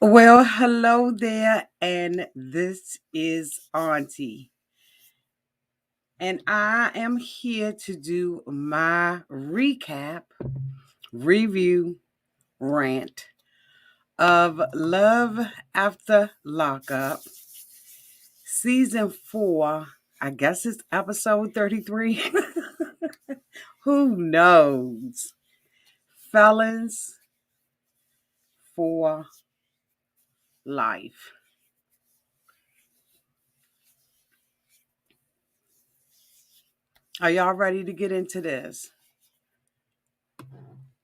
Well, hello there, and this is Auntie. And I am here to do my recap, review, rant of Love After Lockup, season 4. I guess it's episode 33. Who knows? Felons for life. Are y'all ready to get into this?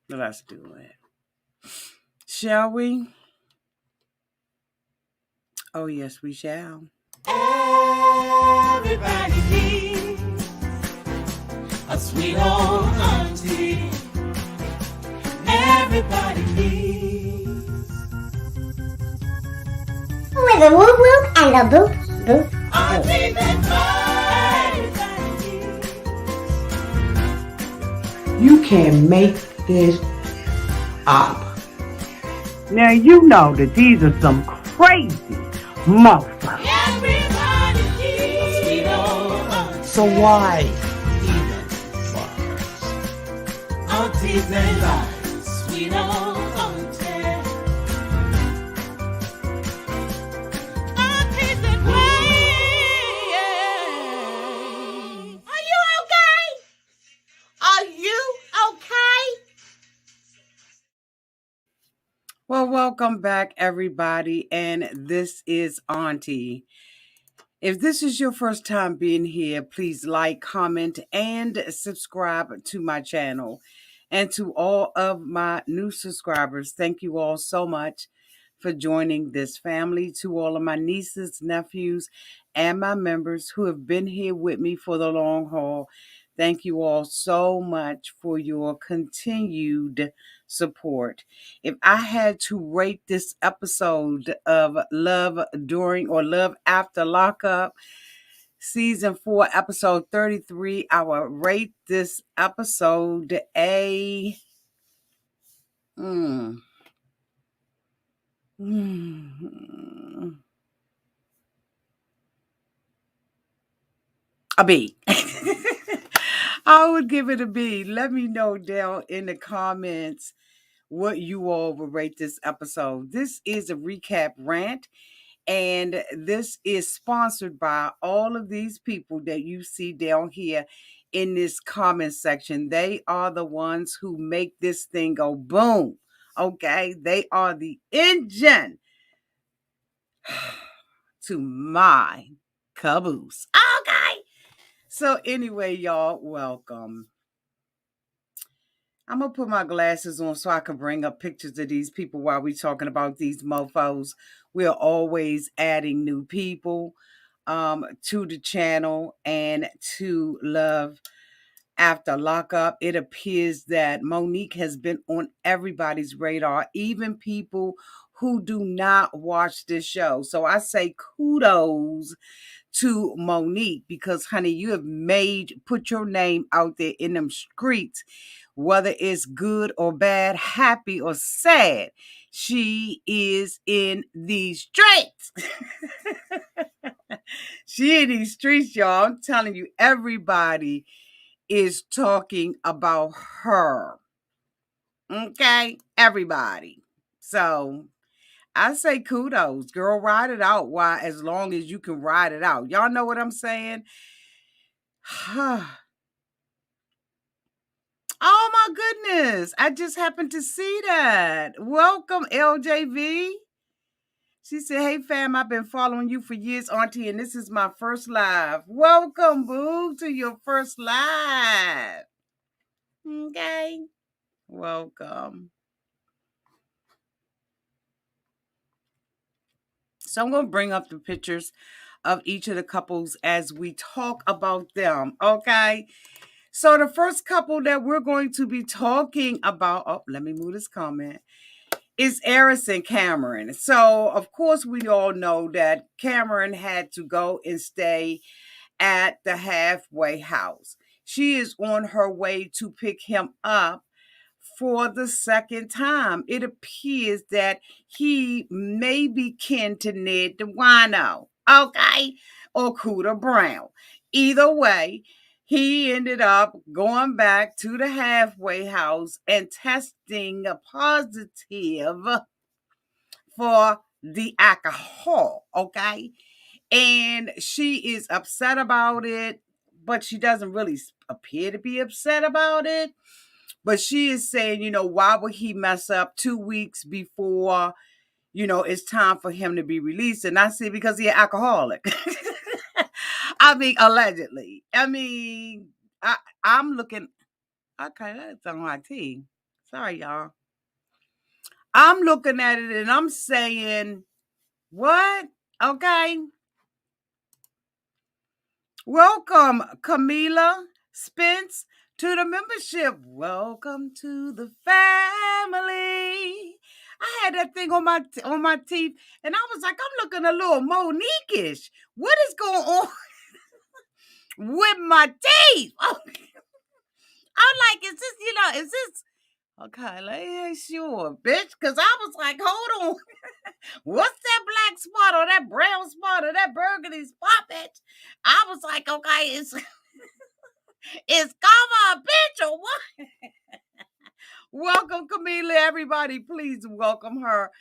Let's do it. Shall we? Oh, yes, we shall. Everybody needs a sweet old auntie. Everybody needs with a whoop whoop and a boop boop. auntie that everybody needs. You can make this up. Now you know that these are some crazy motherfuckers. Everybody needs a sweet old auntie. So why even bother? Aunties and lies, sweet old auntie. Aunties and ways. Are you okay? Are you okay? Well, welcome back, everybody, and this is Auntie. If this is your first time being here, please like, comment, and subscribe to my channel. And to all of my new subscribers, thank you all so much for joining this family. To all of my nieces, nephews, and my members who have been here with me for the long haul, thank you all so much for your continued support. If I had to rate this episode of Love During or Love After Lockup, season 4, episode 33, I will rate this episode a a B. I would give it a B. Let me know down in the comments what you all would rate this episode. This is a recap rant, and this is sponsored by all of these people that you see down here in this comment section. They are the ones who make this thing go boom. Okay? They are the engine to my caboose. Okay. So anyway, y'all, welcome. I'm going to put my glasses on so I can bring up pictures of these people while we're talking about these mofos. We're always adding new people to the channel and to Love After Lockup. It appears that Monique has been on everybody's radar, even people who do not watch this show. So I say kudos to Monique because, honey, you have put your name out there in them streets, whether it's good or bad, happy or sad. She is in these streets. She in these streets, y'all. I'm telling you, everybody is talking about her. Okay? Everybody. So I say kudos, girl. Ride it out. Why? As long as you can ride it out. Y'all know what I'm saying? Oh my goodness. I just happened to see that. Welcome, LJV. She said, hey fam, I've been following you for years, Auntie, and this is my first live. Welcome, boo, to your first live. Okay. Welcome. So I'm going to bring up the pictures of each of the couples as we talk about them. Okay. So the first couple that we're going to be talking about, let me move this comment, is Aris and Cameron. So, of course, we all know that Cameron had to go and stay at the halfway house. She is on her way to pick him up for the second time. It appears that he may be kin to Ned the Wino, okay, or Cooter Brown. Either way, he ended up going back to the halfway house and testing positive for the alcohol, okay? And she is upset about it, but she doesn't really appear to be upset about it. But she is saying, why would he mess up 2 weeks before, it's time for him to be released? And I say, because he's an alcoholic. I mean, allegedly. I mean, I'm looking. Okay, that's on my tea. Sorry, y'all. I'm looking at it and I'm saying, what? Okay. Welcome, Camila Spence, to the membership. Welcome to the family. I had that thing on my teeth, and I was like, I'm looking a little Monique-ish. What is going on with my teeth? I'm like, is this? Okay, like, yeah, sure, bitch. Because I was like, hold on. What's that black spot or that brown spot or that burgundy spot, bitch? I was like, okay, it's Kama a bitch or what? Welcome, Camila. Everybody, please welcome her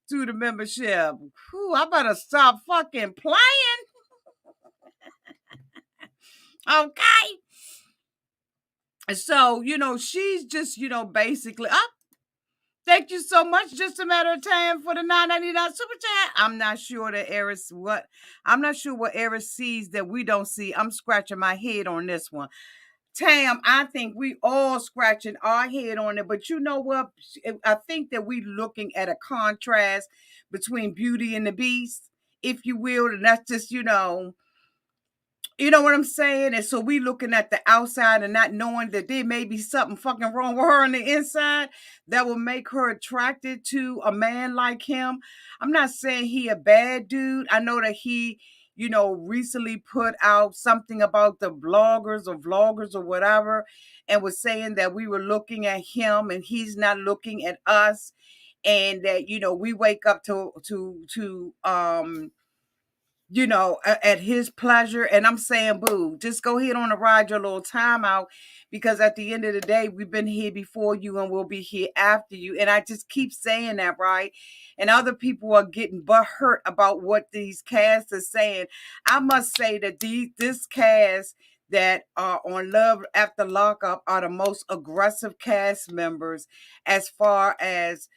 to the membership. Whew, I better stop fucking playing. Okay. So, she's just, basically up. Thank you so much. Just a matter of time for the $9.99 super chat. I'm not sure what Aris sees that we don't see. I'm scratching my head on this one. Tam, I think we all scratching our head on it, but you know what? I think that we looking at a contrast between Beauty and the Beast, if you will, and that's just, you know what I'm saying? And so we looking at the outside and not knowing that there may be something fucking wrong with her on the inside that will make her attracted to a man like him. I'm not saying he a bad dude. I know that he, recently put out something about the bloggers or vloggers or whatever, and was saying that we were looking at him and he's not looking at us. And that, we wake up to at his pleasure. And I'm saying, boo, just go ahead on and ride your little time out, because at the end of the day, we've been here before you and we'll be here after you. And I just keep saying that, right? And other people are getting butthurt about what these casts are saying. I must say that this cast that are on Love After Lockup are the most aggressive cast members as far as,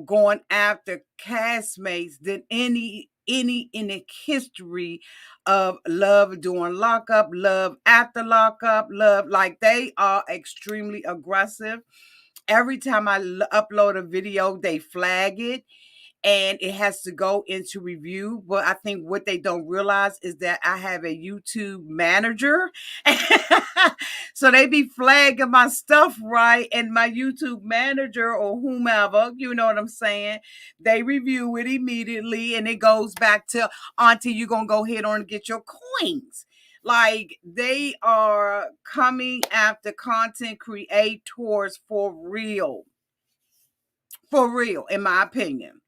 going after castmates than any in the history of Love during lockup, Love After Lockup, Love. Like, they are extremely aggressive. Every time I upload a video, they flag it and it has to go into review. But I think what they don't realize is that I have a YouTube manager. So they be flagging my stuff, right? And my YouTube manager or whomever, you know what I'm saying, they review it immediately and it goes back to Auntie, you're going to go ahead on and get your coins. Like, they are coming after content creators for real. For real, in my opinion.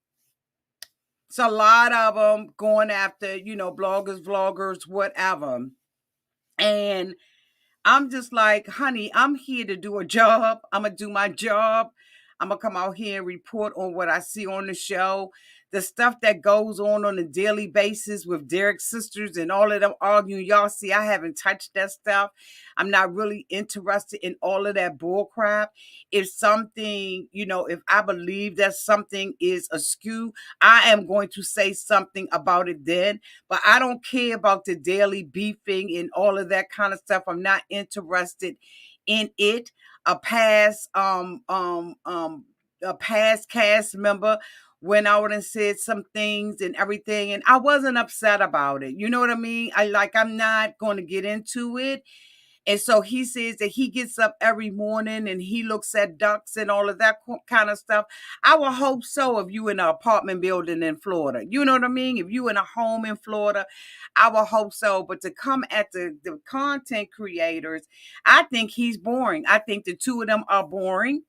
So a lot of them going after, bloggers, vloggers, whatever. And I'm just like, honey, I'm here to do a job. I'm going to do my job. I'm going to come out here and report on what I see on the show. The stuff that goes on a daily basis with Derek's sisters and all of them arguing. Y'all see, I haven't touched that stuff. I'm not really interested in all of that bull crap. If something, if I believe that something is askew, I am going to say something about it then. But I don't care about the daily beefing and all of that kind of stuff. I'm not interested in it. A past cast member went out and said some things and everything, and I wasn't upset about it. You know what I mean? I'm not going to get into it. And so he says that he gets up every morning and he looks at ducks and all of that kind of stuff. I would hope so if you in an apartment building in Florida. You know what I mean? If you in a home in Florida, I would hope so. But to come at the content creators, I think he's boring. I think the two of them are boring.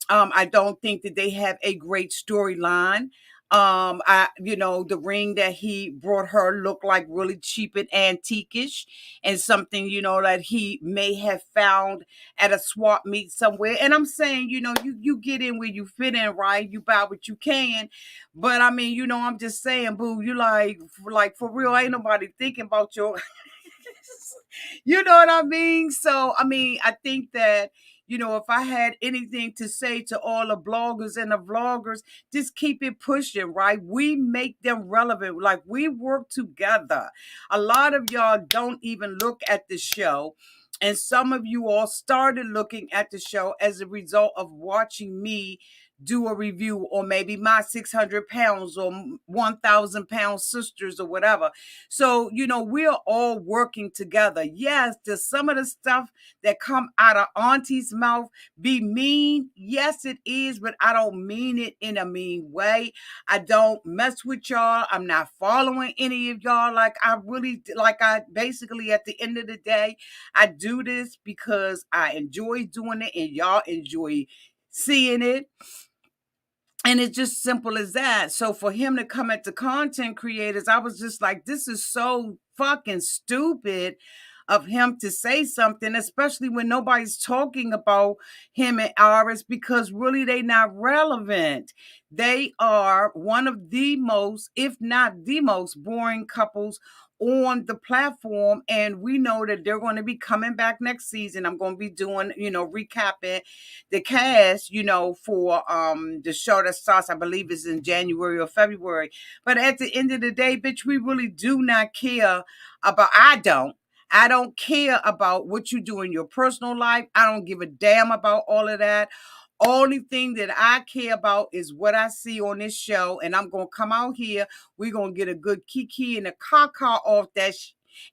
I don't think that they have a great storyline. The ring that he brought her looked like really cheap and antiquish, and something, that he may have found at a swap meet somewhere. And I'm saying, you get in where you fit in, right? You buy what you can. But I mean, I'm just saying, boo, you like for real, ain't nobody thinking about your you know what I mean? So, I mean, I think that, if I had anything to say to all the bloggers and the vloggers, just keep it pushing, right? We make them relevant. Like, we work together. A lot of y'all don't even look at the show. And some of you all started looking at the show as a result of watching me do a review, or maybe my 600 pounds or 1,000 pound sisters or whatever. So, we're all working together. Yes, does some of the stuff that come out of Auntie's mouth be mean? Yes, it is, but I don't mean it in a mean way. I don't mess with y'all. I'm not following any of y'all. I basically, at the end of the day, I do this because I enjoy doing it and y'all enjoy seeing it. And it's just simple as that. So for him to come at the content creators, I was just like, this is so fucking stupid of him to say something, especially when nobody's talking about him and Aris, because really they not relevant. They are one of the most, if not the most, boring couples on the platform. And we know that they're going to be coming back next season. I'm going to be doing, recapping the cast, for the show that starts, I believe is in January or February. But at the end of the day, bitch, we really do not care about, I don't care about what you do in your personal life. I don't give a damn about all of that. Only thing that I care about is what I see on this show. And I'm going to come out here. We're going to get a good kiki and a caca off that.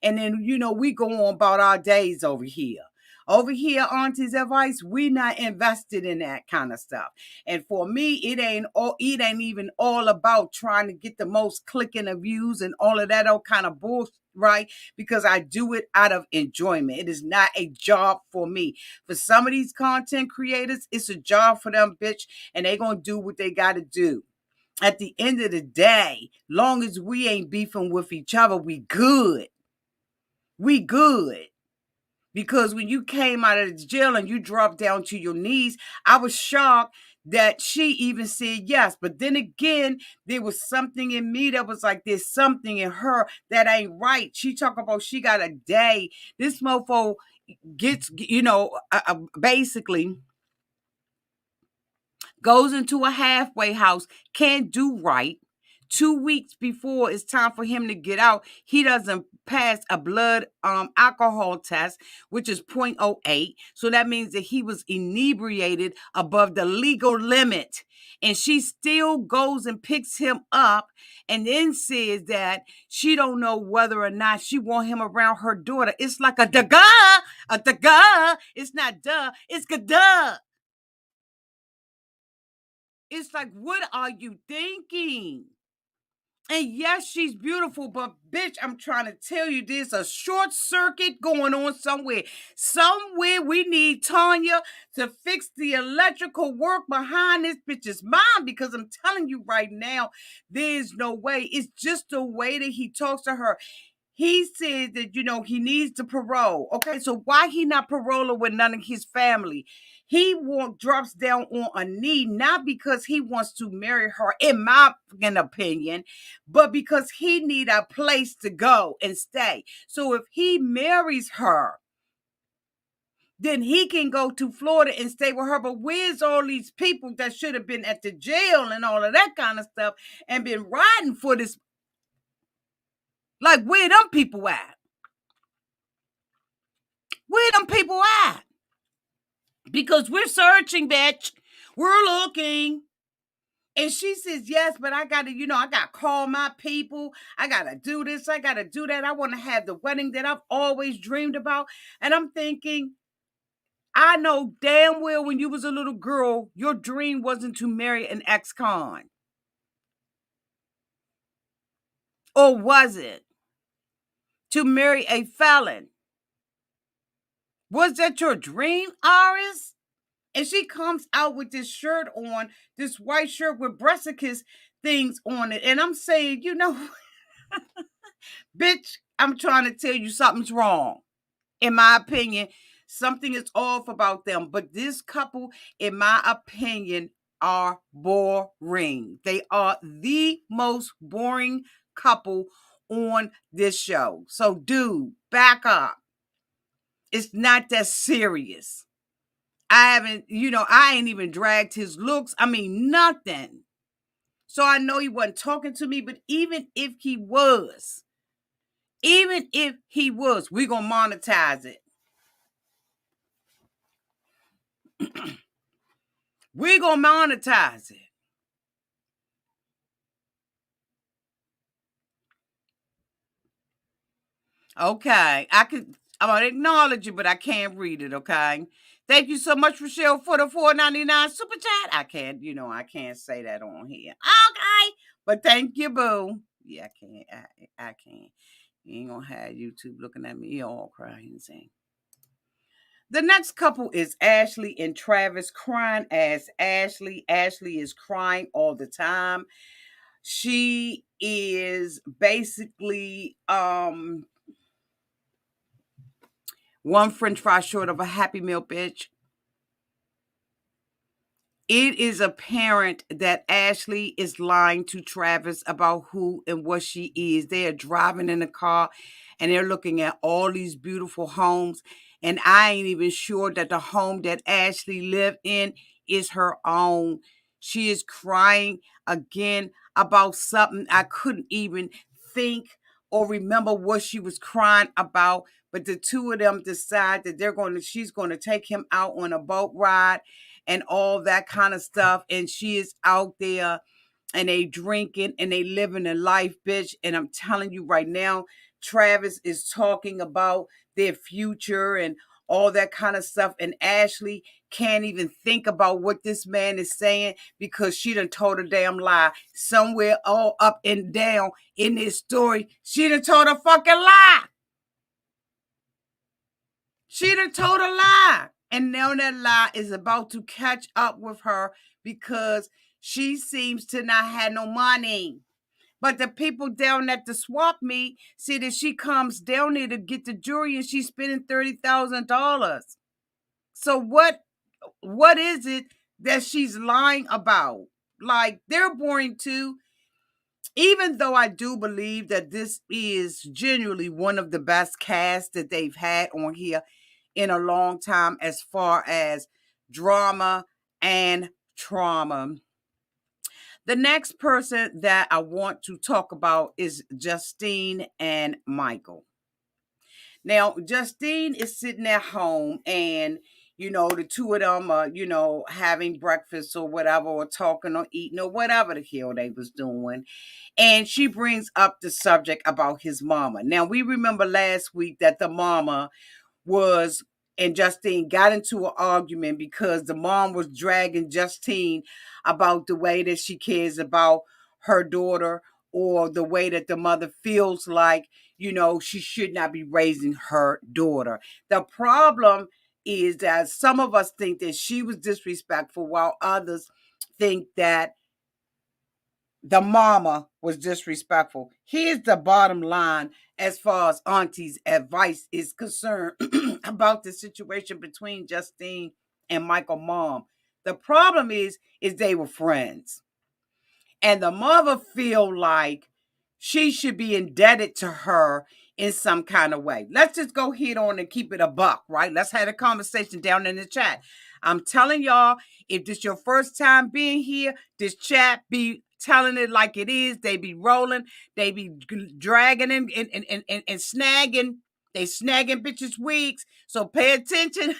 And then, we go on about our days over here. Over here, Auntie's advice, we not invested in that kind of stuff. And for me, it ain't even all about trying to get the most clicking of views and all of that old kind of bullshit, right? Because I do it out of enjoyment. It is not a job for me. For some of these content creators, it's a job for them, bitch, and they gonna do what they gotta do. At the end of the day, long as we ain't beefing with each other, we good. We good. Because when you came out of the jail and you dropped down to your knees, I was shocked that she even said yes. But then again, there was something in me that was like, there's something in her that ain't right. She talk about she got a day. This mofo gets, basically goes into a halfway house, can't do right. 2 weeks before it's time for him to get out, he doesn't pass a blood alcohol test, which is 0.08. So that means that he was inebriated above the legal limit. And she still goes and picks him up and then says that she don't know whether or not she want him around her daughter. It's like a duh. It's not duh, it's duh. It's like, what are you thinking? And yes, she's beautiful, but bitch, I'm trying to tell you, there's a short circuit going on somewhere. Somewhere we need Tanya to fix the electrical work behind this bitch's mind, because I'm telling you right now, there's no way. It's just the way that he talks to her. He said that, he needs to parole. Okay, so why he not paroling with none of his family? He drops down on a knee, not because he wants to marry her, in my opinion, but because he need a place to go and stay. So if he marries her, then he can go to Florida and stay with her. But where's all these people that should have been at the jail and all of that kind of stuff and been riding for this? Like, where them people at? Where them people at? Because we're searching, bitch. We're looking. And she says, yes, but I got to, I got to call my people. I got to do this. I got to do that. I want to have the wedding that I've always dreamed about. And I'm thinking, I know damn well when you was a little girl, your dream wasn't to marry an ex-con. Or was it to marry a felon? Was that your dream, Aris? And she comes out with this shirt on, this white shirt with brassicas things on it. And I'm saying, bitch, I'm trying to tell you something's wrong. In my opinion, something is off about them. But this couple, in my opinion, are boring. They are the most boring couple on this show. So, dude, back up. It's not that serious. I ain't even dragged his looks. I mean, nothing. So I know he wasn't talking to me, but even if he was, we're going to monetize it. We're going to monetize it. Okay. I'm going to acknowledge you, but I can't read it, okay? Thank you so much, Rochelle, for the $4.99 super chat. I can't say that on here. Okay. But thank you, boo. Yeah, I can't. You ain't going to have YouTube looking at me all crying and saying. The next couple is Ashley and Travis, crying as Ashley. Ashley is crying all the time. She is basically one french fry short of a Happy Meal, bitch. It is apparent that Ashley is lying to Travis about who and what she is. They are driving in the car and they're looking at all these beautiful homes. And I ain't even sure that the home that Ashley lived in is her own. She is crying again about something I couldn't even think or remember what she was crying about. But the two of them decide that she's going to take him out on a boat ride and all that kind of stuff. And she is out there and they drinking and they living a life, bitch. And I'm telling you right now, Travis is talking about their future and all that kind of stuff. And Ashley can't even think about what this man is saying because she done told a damn lie. Somewhere all up and down in this story, she done told a fucking lie. She done told a lie. And now that lie is about to catch up with her because she seems to not have no money. But the people down at the swap meet see that she comes down there to get the jewelry and she's spending $30,000. So what is it that she's lying about? Like, they're boring too. Even though I do believe that this is genuinely one of the best casts that they've had on here in a long time as far as drama and trauma. The next person that I want to talk about is Justine and Michael. Now, Justine is sitting at home and, the two of them are, having breakfast or whatever, or talking or eating or whatever the hell they was doing. And she brings up the subject about his mama. Now, we remember last week that the mama and Justine got into an argument because the mom was dragging Justine about the way that she cares about her daughter or the way that the mother feels like, she should not be raising her daughter. The problem is that some of us think that she was disrespectful while others think that the mama was disrespectful. Here's the bottom line as far as Auntie's advice is concerned about the situation between Justine and Michael mom. The problem is they were friends. And the mother feel like she should be indebted to her in some kind of way. Let's just go head on and keep it a buck, right? Let's have a conversation down in the chat. I'm telling y'all, if this your first time being here, this chat be telling it like it is. They be rolling. They be dragging and snagging. They snagging bitches' wigs. So pay attention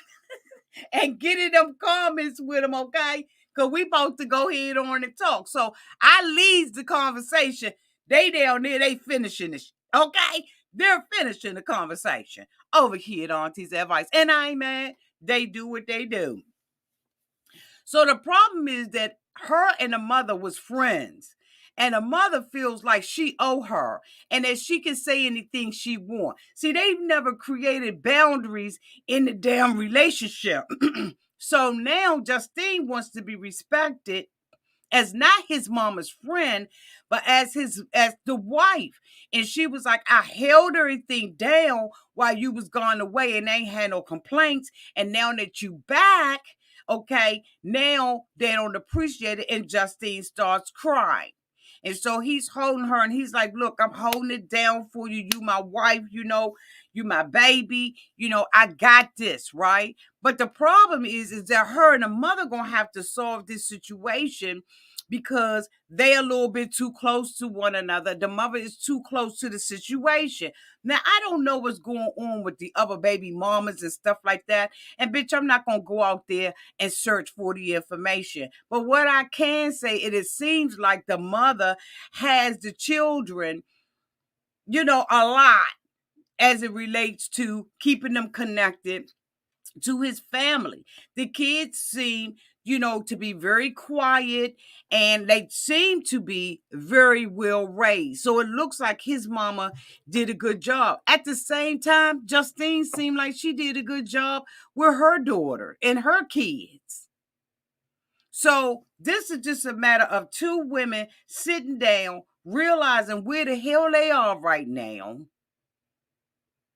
and get in them comments with them, okay? Because we supposed to go ahead on and talk. So I leads the conversation. They down there, they finishing this. Okay? They're finishing the conversation over here at Auntie's Advice. And I ain't mad. They do what they do. So the problem is that her and the mother was friends. And the mother feels like she owe her and that she can say anything she wants. See, they've never created boundaries in the damn relationship. So now Justine wants to be respected as not his mama's friend, but as the wife. And she was like, I held everything down while you was gone away and ain't had no complaints. And now that you back, okay, now they don't appreciate it. And Justine starts crying. And so he's holding her and he's like, look, I'm holding it down for you. You my wife, you my baby, I got this, right? But the problem is that her and the mother gonna have to solve this situation because they a little bit too close to one another. The mother is too close to the situation. Now, I don't know what's going on with the other baby mamas and stuff like that. And bitch, I'm not going to go out there and search for the information. But what I can say, it seems like the mother has the children, a lot as it relates to keeping them connected to his family. The kids seem, to be very quiet and they seem to be very well raised. So it looks like his mama did a good job. At the same time, Justine seemed like she did a good job with her daughter and her kids. So this is just a matter of two women sitting down, realizing where the hell they are right now.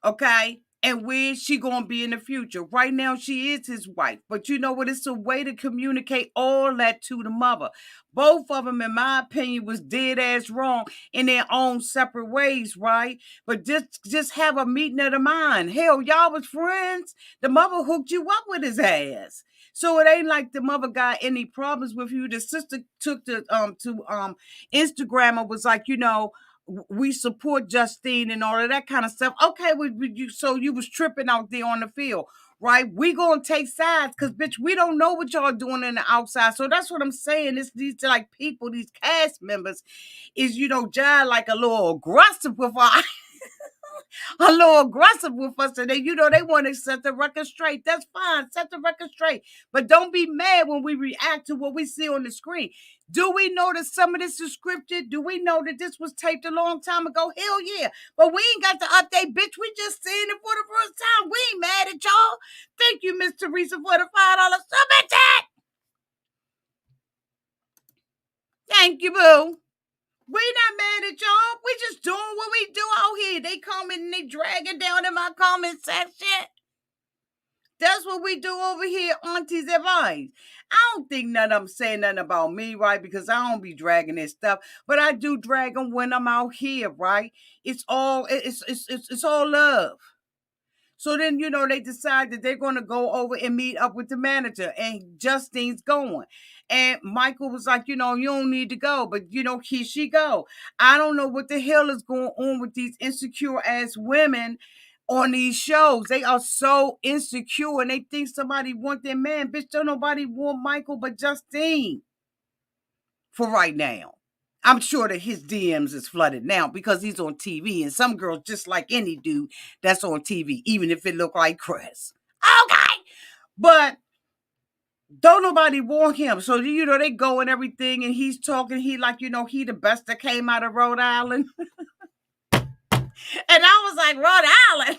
Okay? And where is she going to be in the future? Right now, she is his wife. But you know what? It's a way to communicate all that to the mother. Both of them, in my opinion, was dead ass wrong in their own separate ways, right? But just have a meeting of the mind. Hell, y'all was friends. The mother hooked you up with his ass. So it ain't like the mother got any problems with you. The sister took to Instagram and was like, we support Justine and all of that kind of stuff. Okay, so you was tripping out there on the field, right? We gonna take sides because, bitch, we don't know what y'all doing in the outside. So that's what I'm saying. These like people, these cast members, is John like a little aggressive with our a little aggressive with us, and they want to set the record straight. That's fine, set the record straight, but don't be mad when we react to what we see on the screen. Do we know that some of this is scripted? Do we know that this was taped a long time ago? Hell yeah, but we ain't got the update, bitch. We just seeing it for the first time. We ain't mad at y'all. Thank you, Miss Teresa, for the $5 super chat. Thank you, boo. We not mad at y'all. We just doing what we do out here. They coming and they dragging down in my comment section. That's what we do over here, Auntie's Advice. I don't think none of them saying nothing about me, right? Because I don't be dragging this stuff, but I do drag them when I'm out here, right? It's all love. So then, they decide that they're going to go over and meet up with the manager, and Justine's going. And Michael was like, you don't need to go, but here she go. I don't know what the hell is going on with these insecure ass women on these shows. They are so insecure and they think somebody want their man. Bitch, don't nobody want Michael but Justine for right now. I'm sure that his DMs is flooded now because he's on TV, and some girls just like any dude that's on TV, even if it look like Chris. Okay, but don't nobody want him. So they go and everything, and he's talking. He like he the best that came out of Rhode Island, and I was like, Rhode Island.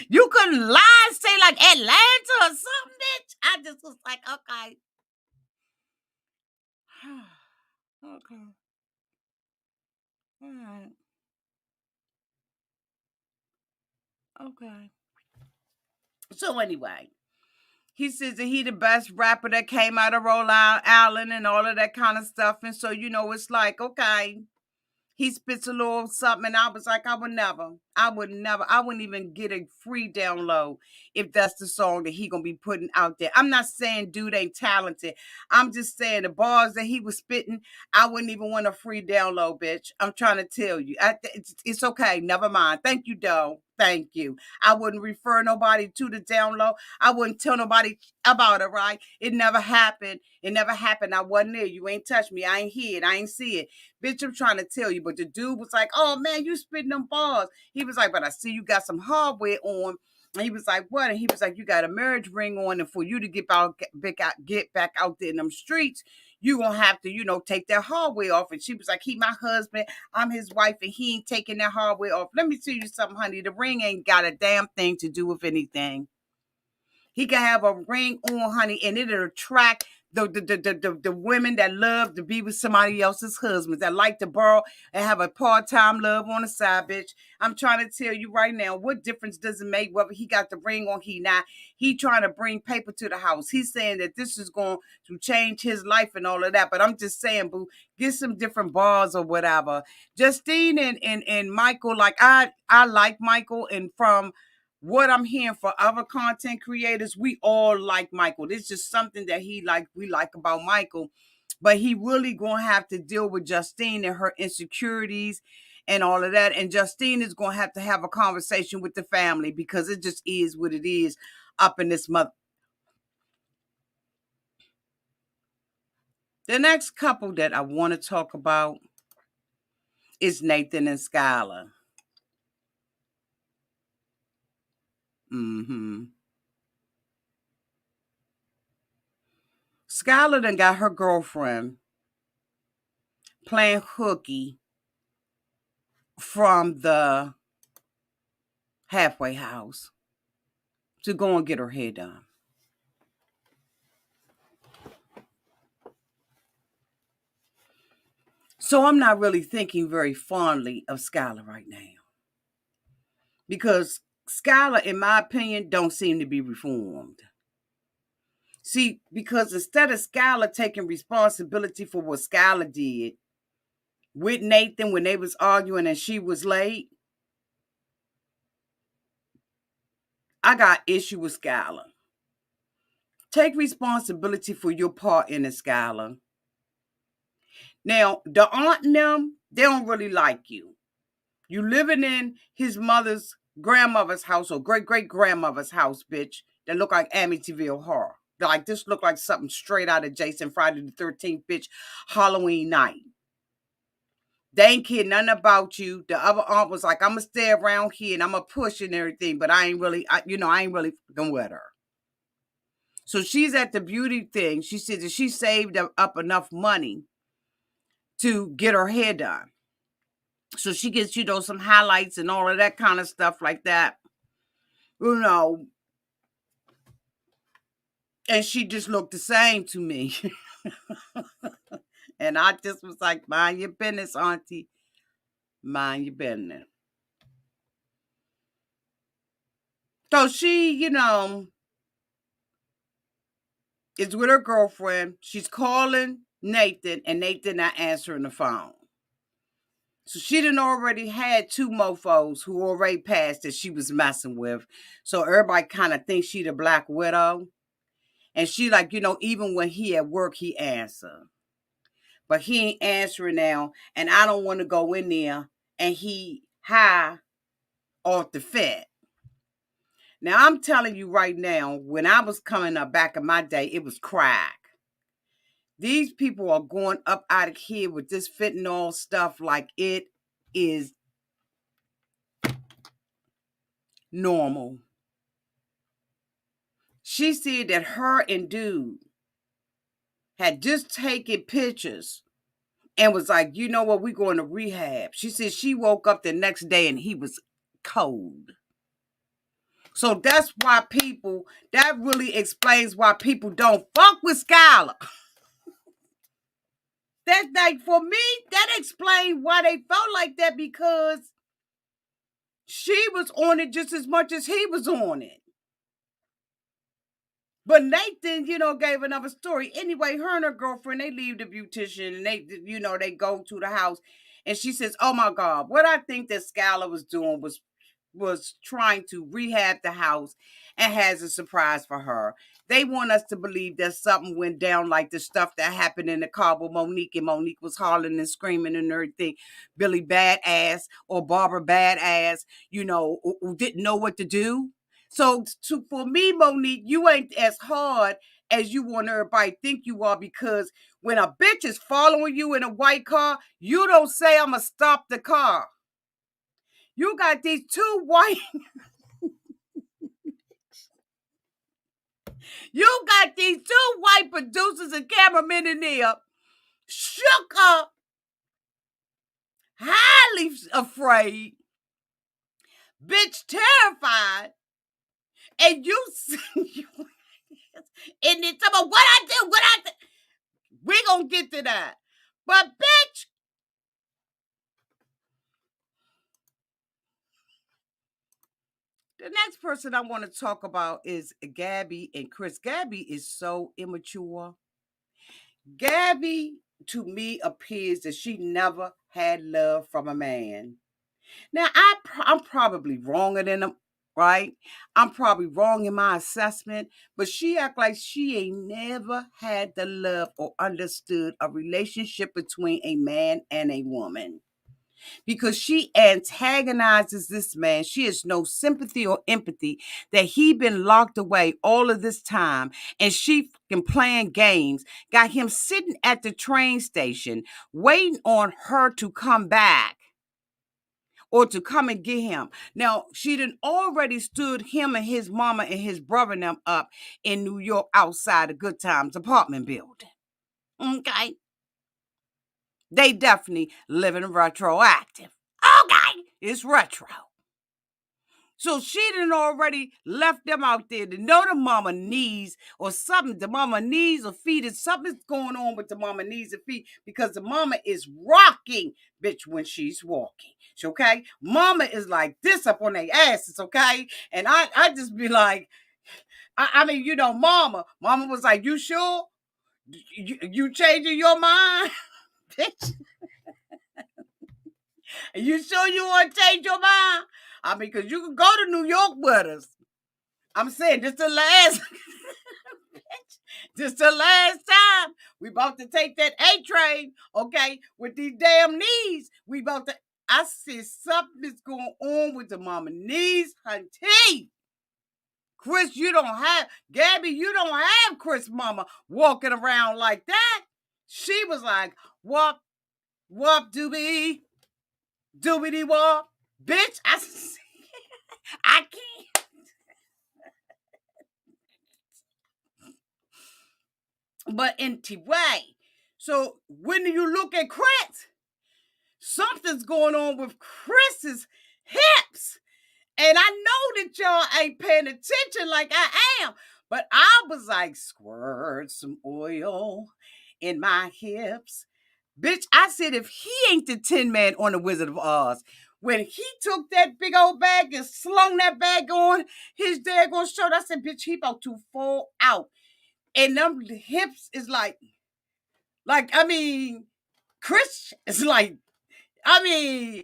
You couldn't lie and say like Atlanta or something, bitch. I just was like, okay. Okay. All right. Okay. So anyway, he says that he the best rapper that came out of Rhode Island and all of that kind of stuff. And so, it's like, okay, he spits a little something. And I was like, I wouldn't even get a free download if that's the song that he going to be putting out there. I'm not saying dude ain't talented. I'm just saying the bars that he was spitting, I wouldn't even want a free download, bitch. I'm trying to tell you. It's okay. Never mind. Thank you, though. Thank you. I wouldn't refer nobody to the down low. I wouldn't tell nobody about it, right? It never happened. It never happened. I wasn't there. You ain't touched me. I ain't hear it. I ain't see it. Bitch, I'm trying to tell you. But the dude was like, oh, man, you spitting them bars. He was like, but I see you got some hardware on. And he was like, what? And he was like, you got a marriage ring on. And for you to get back out there in them streets, you gonna have to, take that hardware off. And she was like, he my husband, I'm his wife, and he ain't taking that hardware off. Let me tell you something, honey. The ring ain't got a damn thing to do with anything. He can have a ring on, honey, and it'll attract the women that love to be with somebody else's husband, that like to borrow and have a part-time love on the side, bitch. I'm trying to tell you right now, what difference does it make whether he got the ring on he not? He trying to bring paper to the house. He's saying that this is going to change his life and all of that. But I'm just saying, boo, get some different bars or whatever. Justine and Michael, like I like Michael, and from what I'm hearing for other content creators, we all like Michael. This is just something that we like about Michael. But he really gonna have to deal with Justine and her insecurities and all of that. And Justine is gonna have a conversation with the family, because it just is what it is up in this mother. The next couple that I want to talk about is Nathan and Skylar. Skylar done got her girlfriend playing hooky from the halfway house to go and get her hair done. So I'm not really thinking very fondly of Skylar right now, because Skylar, in my opinion, don't seem to be reformed. See, because instead of Skylar taking responsibility for what Skylar did with Nathan when they was arguing and she was late, I got issue with Skylar. Take responsibility for your part in it, Skylar. Now, the aunt and them, they don't really like you. You living in his mother's grandmother's house or great-great-grandmother's house, bitch, that look like Amityville Horror. Like, this look like something straight out of Jason Friday the 13th, bitch, Halloween night. They ain't care nothing about you. The other aunt was like, I'm going to stay around here and I'm going to push and everything, but I ain't really fucking with her. So she's at the beauty thing. She said that she saved up enough money to get her hair done. So she gets, some highlights and all of that kind of stuff like that. And she just looked the same to me. And I just was like, mind your business, Auntie. Mind your business. So she, is with her girlfriend. She's calling Nathan, and Nathan not answering the phone. So she done already had two mofos who already passed that she was messing with. So everybody kind of thinks she the Black Widow. And she like, even when he at work, he answer. But he ain't answering now. And I don't want to go in there and he high off the fat. Now, I'm telling you right now, when I was coming up back in my day, it was crack. These people are going up out of here with this fentanyl stuff like it is normal. She said that her and dude had just taken pictures and was like, you know what, we're going to rehab. She said she woke up the next day and he was cold. So that's why that really explains why people don't fuck with Skylar. That's like, for me, that explains why they felt like that, because she was on it just as much as he was on it. But Nathan, gave another story. Anyway, her and her girlfriend, they leave the beautician and they go to the house. And she says, oh my God, what I think that Skylar was doing was was trying to rehab the house and has a surprise for her. They want us to believe that something went down, like the stuff that happened in the car with Monique, and Monique was hollering and screaming and everything. Billy Badass or Barbara Badass, who didn't know what to do. So for me, Monique, you ain't as hard as you want everybody to think you are, because when a bitch is following you in a white car, you don't say, I'm going to stop the car. You got these two white You got these two white producers and cameramen in there, shook up, highly afraid, bitch, terrified, and you and then talking about what I do. We gonna get to that. But bitch, the next person I want to talk about is Gabby and Chris. Gabby is so immature. Gabby, to me, appears that she never had love from a man. Now, I'm probably wronger than them, right? I'm probably wrong in my assessment, but she act like she ain't never had the love or understood a relationship between a man and a woman, because she antagonizes this man. She has no sympathy or empathy that he been locked away all of this time, and she fucking playing games, got him sitting at the train station waiting on her to come back or to come and get him. Now, she done already stood him and his mama and his brother and them up in New York outside the Good Times apartment building. Okay? They definitely living retroactive. Okay? It's retro. So she done already left them out there to know the mama knees or something. The mama knees or feet, is something's going on with the mama knees and feet, because the mama is rocking, bitch, when she's walking. Okay? Mama is like this up on their asses, okay? And I just be like, I mean, mama was like, you sure? You changing your mind? Bitch. You sure you want to change your mind? I mean, because you can go to New York with us. I'm saying this the last this the last time. We about to take that A train, okay, with these damn knees. We about to I see something's going on with the mama knees, Auntie. Chris, you don't have Gabby, you don't have Chris mama walking around like that. She was like, whoop, whoop, doobie, doobity whoop. Bitch, I can't. But anyway, so when you look at Chris, something's going on with Chris's hips. And I know that y'all ain't paying attention like I am. But I was like, squirt some oil in my hips. Bitch, I said, if he ain't the Tin Man on the Wizard of Oz, when he took that big old bag and slung that bag on his daggone shirt, I said, bitch, he about to fall out. And them hips is I mean, Chris is like, I mean,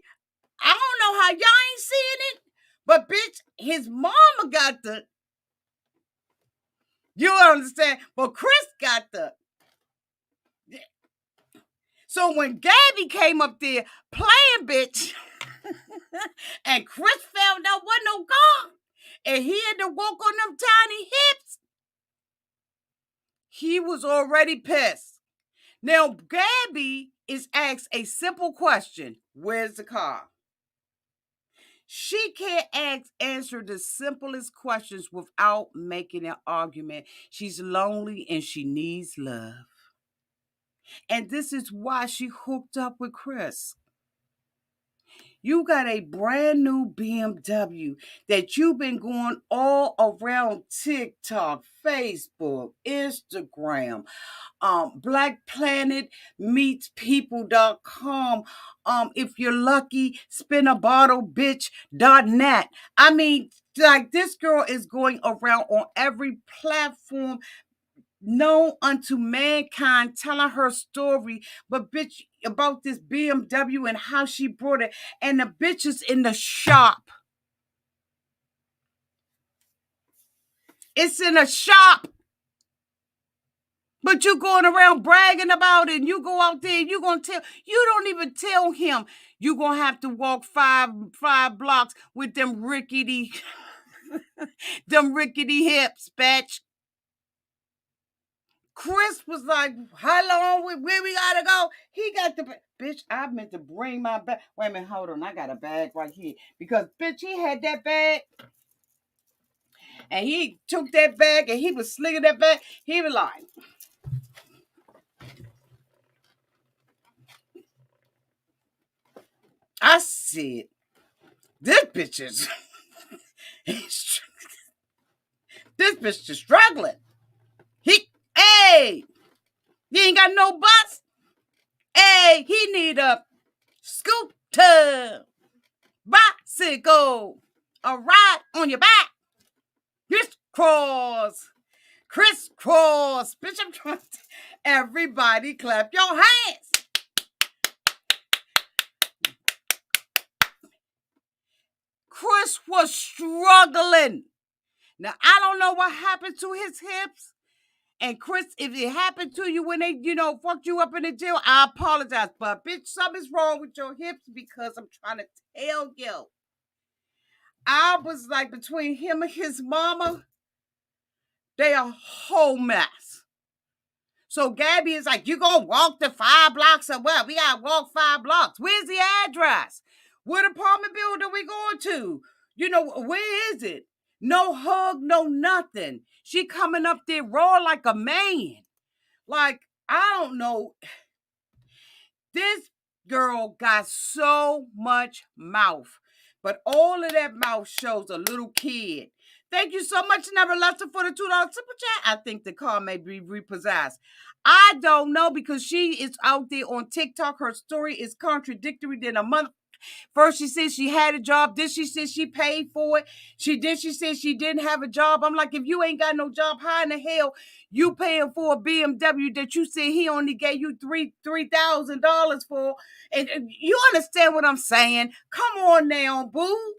I don't know how y'all ain't seeing it, but bitch, his mama got you understand? But Chris got so when Gabby came up there playing, bitch, and Chris found out wasn't no car, and he had to walk on them tiny hips, he was already pissed. Now, Gabby is asked a simple question: where's the car? She can't answer the simplest questions without making an argument. She's lonely and she needs love. And this is why she hooked up with Chris. You got a brand new BMW that you've been going all around TikTok, Facebook, Instagram, Black Planet Meets People.com. If you're lucky, spinabottlebitch.net. I mean, like, this girl is going around on every platform known unto mankind, telling her story, but bitch, about this BMW and how she brought it. And the bitch is in the shop. It's in a shop. But you going around bragging about it, and you go out there and you gonna tell, you don't even tell him you gonna have to walk five blocks with them rickety hips, bitch. Chris was like, how long, where we gotta go? He got the, bitch, I meant to bring my bag. Wait a minute, hold on, I got a bag right here. Because, bitch, he had that bag. And he took that bag and he was slinging that bag. He was like, I said, this bitch is, this bitch is struggling. Hey, you ain't got no bus. Hey, he need a scooter, bicycle, a ride on your back. Crisscross. Bitch, I'm trying to, everybody clap your hands. Chris was struggling. Now, I don't know what happened to his hips. And Chris, if it happened to you when they, fucked you up in the jail, I apologize. But, bitch, something's wrong with your hips because I'm trying to tell you. I was like, between him and his mama, they a whole mess. So Gabby is like, you gonna walk the 5 blocks or what? We gotta walk 5 blocks. Where's the address? What apartment building we going to? Where is it? No hug, no nothing. She coming up there raw like a man. Like, I don't know. This girl got so much mouth. But all of that mouth shows a little kid. Thank you so much, Never Lester, for the $2 super chat. I think the car may be repossessed. I don't know because she is out there on TikTok. Her story is contradictory than a month. First, she said she had a job. Then she said she paid for it. She said she didn't have a job. I'm like, if you ain't got no job, how in the hell you paying for a BMW that you said he only gave you $3,000 for? And you understand what I'm saying? Come on now, boo.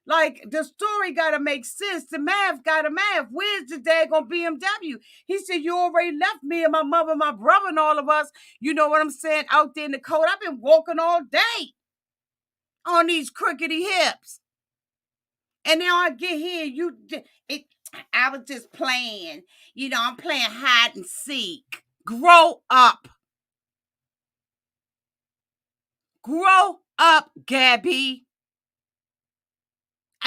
Like, the story got to make sense. The math got to math. Where's the daggone BMW? He said, you already left me and my mother, my brother, and all of us. You know what I'm saying? Out there in the cold. I've been walking all day on these crickety hips. And now I get here, I was just playing. I'm playing hide and seek. Grow up. Grow up, Gabby.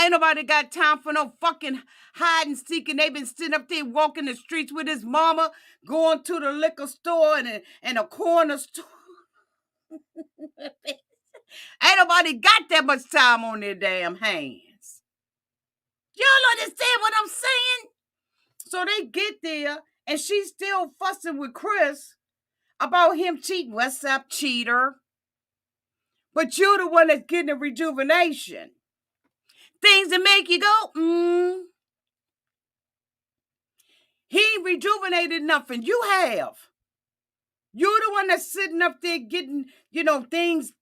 Ain't nobody got time for no fucking hide and seek, and they been sitting up there walking the streets with his mama, going to the liquor store and a corner store. Ain't nobody got that much time on their damn hands. Y'all understand what I'm saying? So they get there, and she's still fussing with Chris about him cheating. What's up, cheater? But you're the one that's getting a rejuvenation. Things that make you go, He ain't rejuvenated nothing. You have. You're the one that's sitting up there getting, things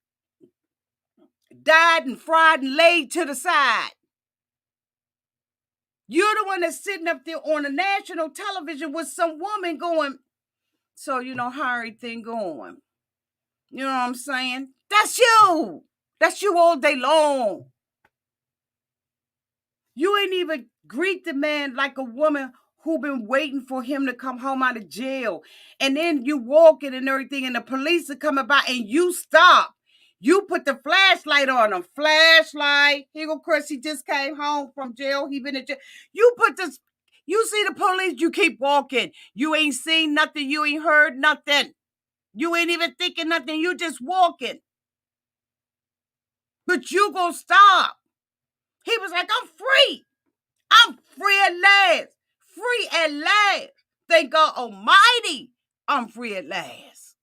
dyed and fried and laid to the side. You're the one that's sitting up there on a national television with some woman going, so, how everything going? You know what I'm saying? That's you. That's you all day long. You ain't even greet the man like a woman who been waiting for him to come home out of jail. And then you walking and everything, and the police are coming by, and you stop. You put the flashlight on him. Flashlight. Here go Chris. He just came home from jail. He been in jail. You see the police, you keep walking. You ain't seen nothing. You ain't heard nothing. You ain't even thinking nothing. You just walking. But you gonna stop. He was like, I'm free. I'm free at last. Free at last. Thank God Almighty, I'm free at last.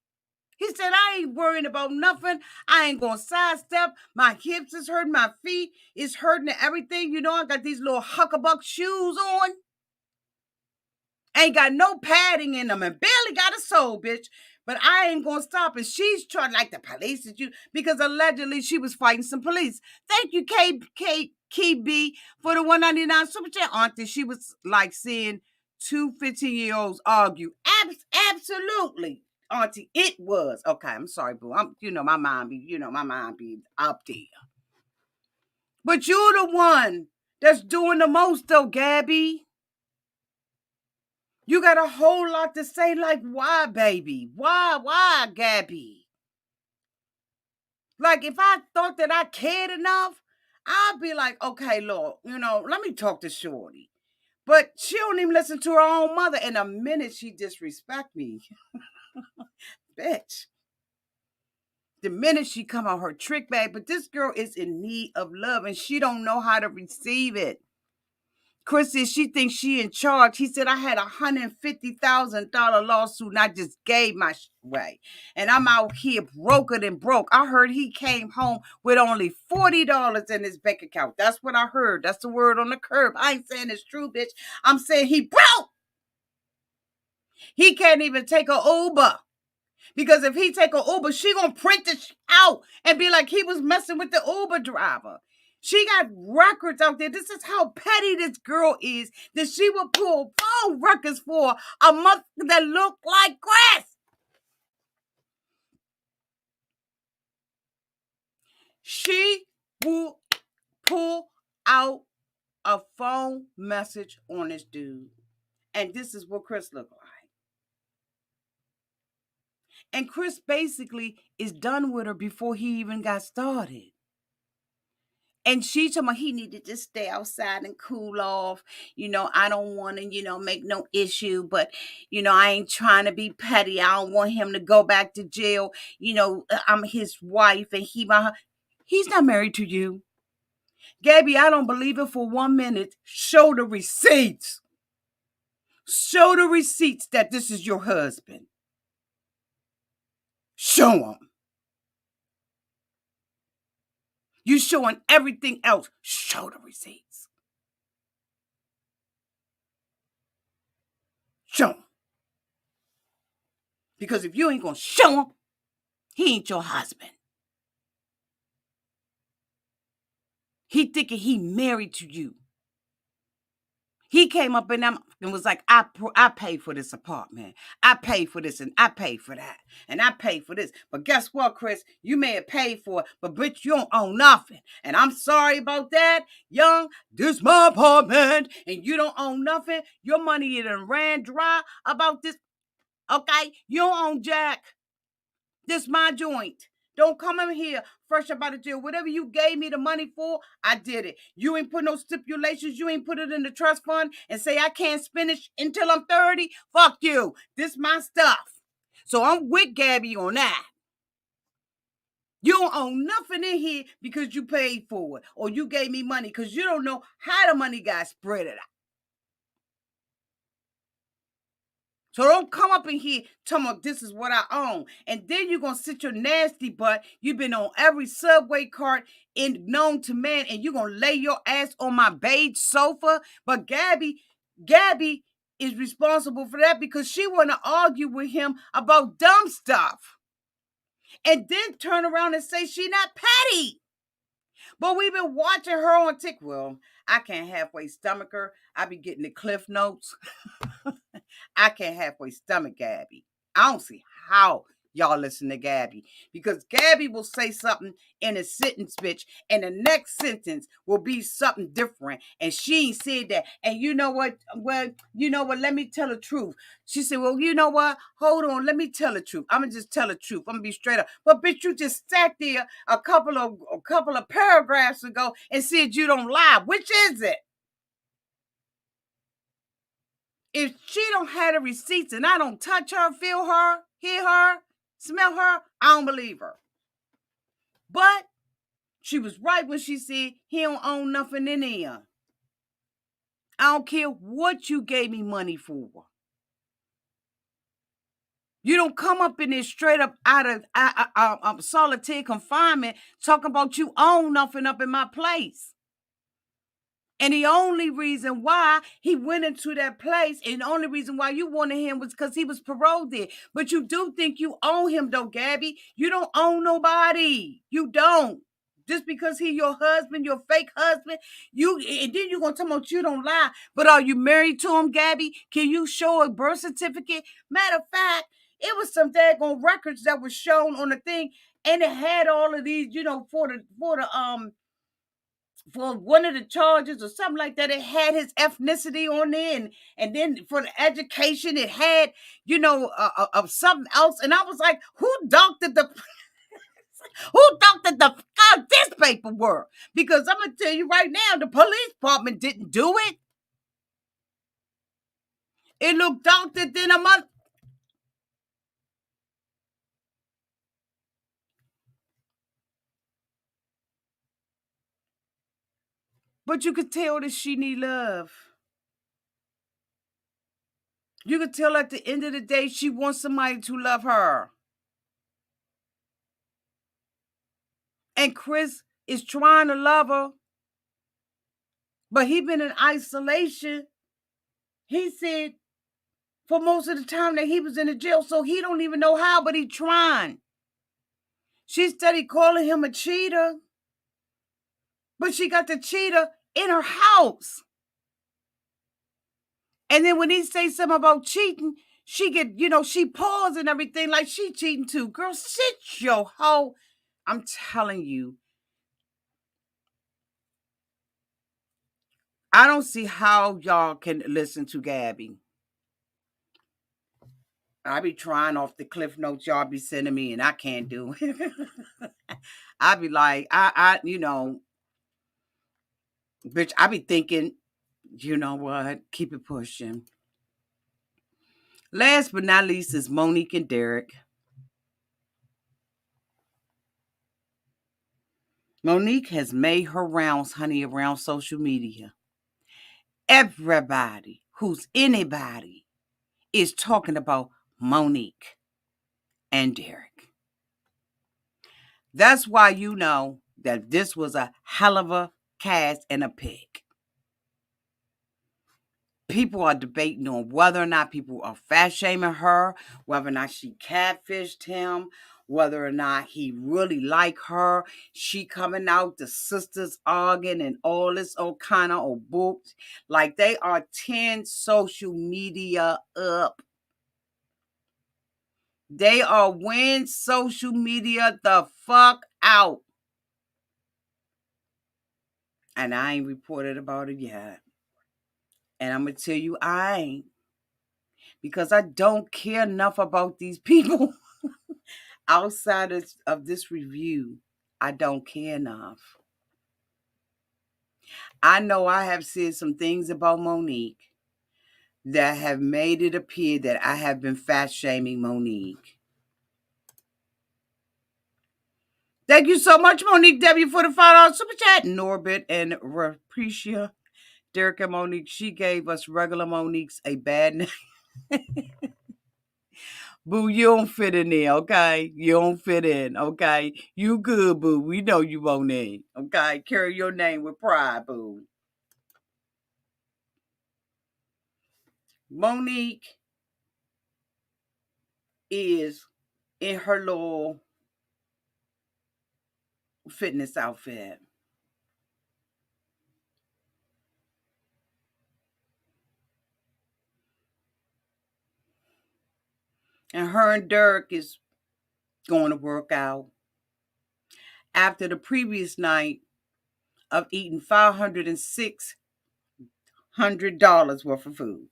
He said, I ain't worrying about nothing. I ain't going to sidestep. My hips is hurting. My feet is hurting and everything. I got these little huckabuck shoes on. Ain't got no padding in them and barely got a soul, bitch. But I ain't going to stop. And she's trying, like, the police is you, because allegedly she was fighting some police. Thank you, Key B for the $1.99 super chat. Auntie, she was like seeing two 15-year-olds argue. Absolutely. Auntie, it was. Okay, I'm sorry, boo. My mind be up there. But you're the one that's doing the most, though, Gabby. You got a whole lot to say, like, why, baby? Why, Gabby? Like, if I thought that I cared enough, I'd be like, okay, Lord, let me talk to Shorty. But she don't even listen to her own mother. And the minute she disrespect me, bitch. The minute she come out her trick bag, but this girl is in need of love and she don't know how to receive it. Chris says she thinks she in charge. He said, I had $150,000 lawsuit and I just gave my way. And I'm out here broker than broke. I heard he came home with only $40 in his bank account. That's what I heard. That's the word on the curb. I ain't saying it's true, bitch. I'm saying he broke. He can't even take an Uber. Because if he take an Uber, she gonna print it out and be like he was messing with the Uber driver. She got records out there. This is how petty this girl is, that she will pull phone records for a month that look like grass. She will pull out a phone message on this dude. And this is what Chris looked like. And Chris basically is done with her before he even got started. And she told me he needed to stay outside and cool off. I don't want to, make no issue. But, I ain't trying to be petty. I don't want him to go back to jail. I'm his wife and he's not married to you. Gabby, I don't believe it for 1 minute. Show the receipts. Show the receipts that this is your husband. Show them. You showing everything else. Show the receipts. Show him. Because if you ain't going to show him, he ain't your husband. He thinking he married to you. He came up in them and was like, I pay for this apartment. I pay for this and I pay for that. And I pay for this. But guess what, Chris? You may have paid for it, but bitch, you don't own nothing. And I'm sorry about that. Young, this my apartment and you don't own nothing. Your money done ran dry about this. Okay? You don't own jack. This my joint. Don't come in here fresh up out of jail. Whatever you gave me the money for, I did it. You ain't put no stipulations. You ain't put it in the trust fund and say I can't spend it until I'm 30. Fuck you. This my stuff. So I'm with Gabby on that. You don't own nothing in here because you paid for it or you gave me money because you don't know how the money got spread out. So don't come up in here talking about this is what I own. And then you're going to sit your nasty butt. You've been on every subway cart known to man. And you're going to lay your ass on my beige sofa. But Gabby is responsible for that because she want to argue with him about dumb stuff. And then turn around and say she not petty. But we've been watching her on TikTok. Well, I can't halfway stomach her. I be getting the cliff notes. I can't halfway stomach Gabby. I don't see how y'all listen to Gabby. Because Gabby will say something in a sentence, bitch, and the next sentence will be something different. And she ain't said that. And you know what? Well, you know what? Let me tell the truth. She said, well, you know what? Hold on. Let me tell the truth. I'm going to just tell the truth. I'm going to be straight up. But bitch, you just sat there a couple of paragraphs ago and said you don't lie. Which is it? If she don't have the receipts and I don't touch her, feel her, hear her, smell her, I don't believe her. But she was right when she said he don't own nothing in here. I don't care what you gave me money for. You don't come up in there straight up out of solitary confinement talking about you own nothing up in my place. And the only reason why he went into that place and the only reason why you wanted him was because he was paroled there. But you do think you own him though, Gabby. You don't own nobody. You don't. Just because he your husband, your fake husband, and then you're gonna tell me you don't lie. But are you married to him, Gabby? Can you show a birth certificate? Matter of fact, it was some daggone records that were shown on the thing, and it had all of these, for one of the charges or something like that. It had his ethnicity on there, and then for the education, it had, of something else. And I was like, who doctored the this paperwork? Because I'm gonna tell you right now, the police department didn't do it. It looked doctored in a month. But you could tell that she need love. You could tell at the end of the day she wants somebody to love her. And Chris is trying to love her, but he been in isolation. He said for most of the time that he was in the jail, so he don't even know how, but he trying. She steady calling him a cheater, but she got the cheater in her house. And then when he say something about cheating, she get, she pause and everything like she cheating too. Girl, sit your hoe. I'm telling you, I don't see how y'all can listen to Gabby. I be trying off the cliff notes y'all be sending me, and I can't do it. I be like, bitch, I be thinking, you know what? Keep it pushing. Last but not least is Monique and Derek. Monique has made her rounds, honey, around social media. Everybody who's anybody is talking about Monique and Derek. That's why you know that this was a hell of a cast and a pick. People are debating on whether or not people are fat shaming her, whether or not she catfished him, whether or not he really like her. She coming out, the sisters arguing and all this old kind of old books. Like they are 10 social media up. They are when social media the fuck out. And I ain't reported about it yet. And I'm going to tell you, I ain't. Because I don't care enough about these people. Outside of this review, I don't care enough. I know I have said some things about Monique that have made it appear that I have been fat shaming Monique. Thank you so much, Monique W, for the $5 super chat. Norbit and Raprecia, Derek and Monique, she gave us regular Monique's a bad name. Boo, you don't fit in there, okay? You don't fit in, okay? You good, boo. We know you won't in, okay? Carry your name with pride, boo. Monique is in her little fitness outfit. And her and Derek is going to work out after the previous night of eating $506 worth of food.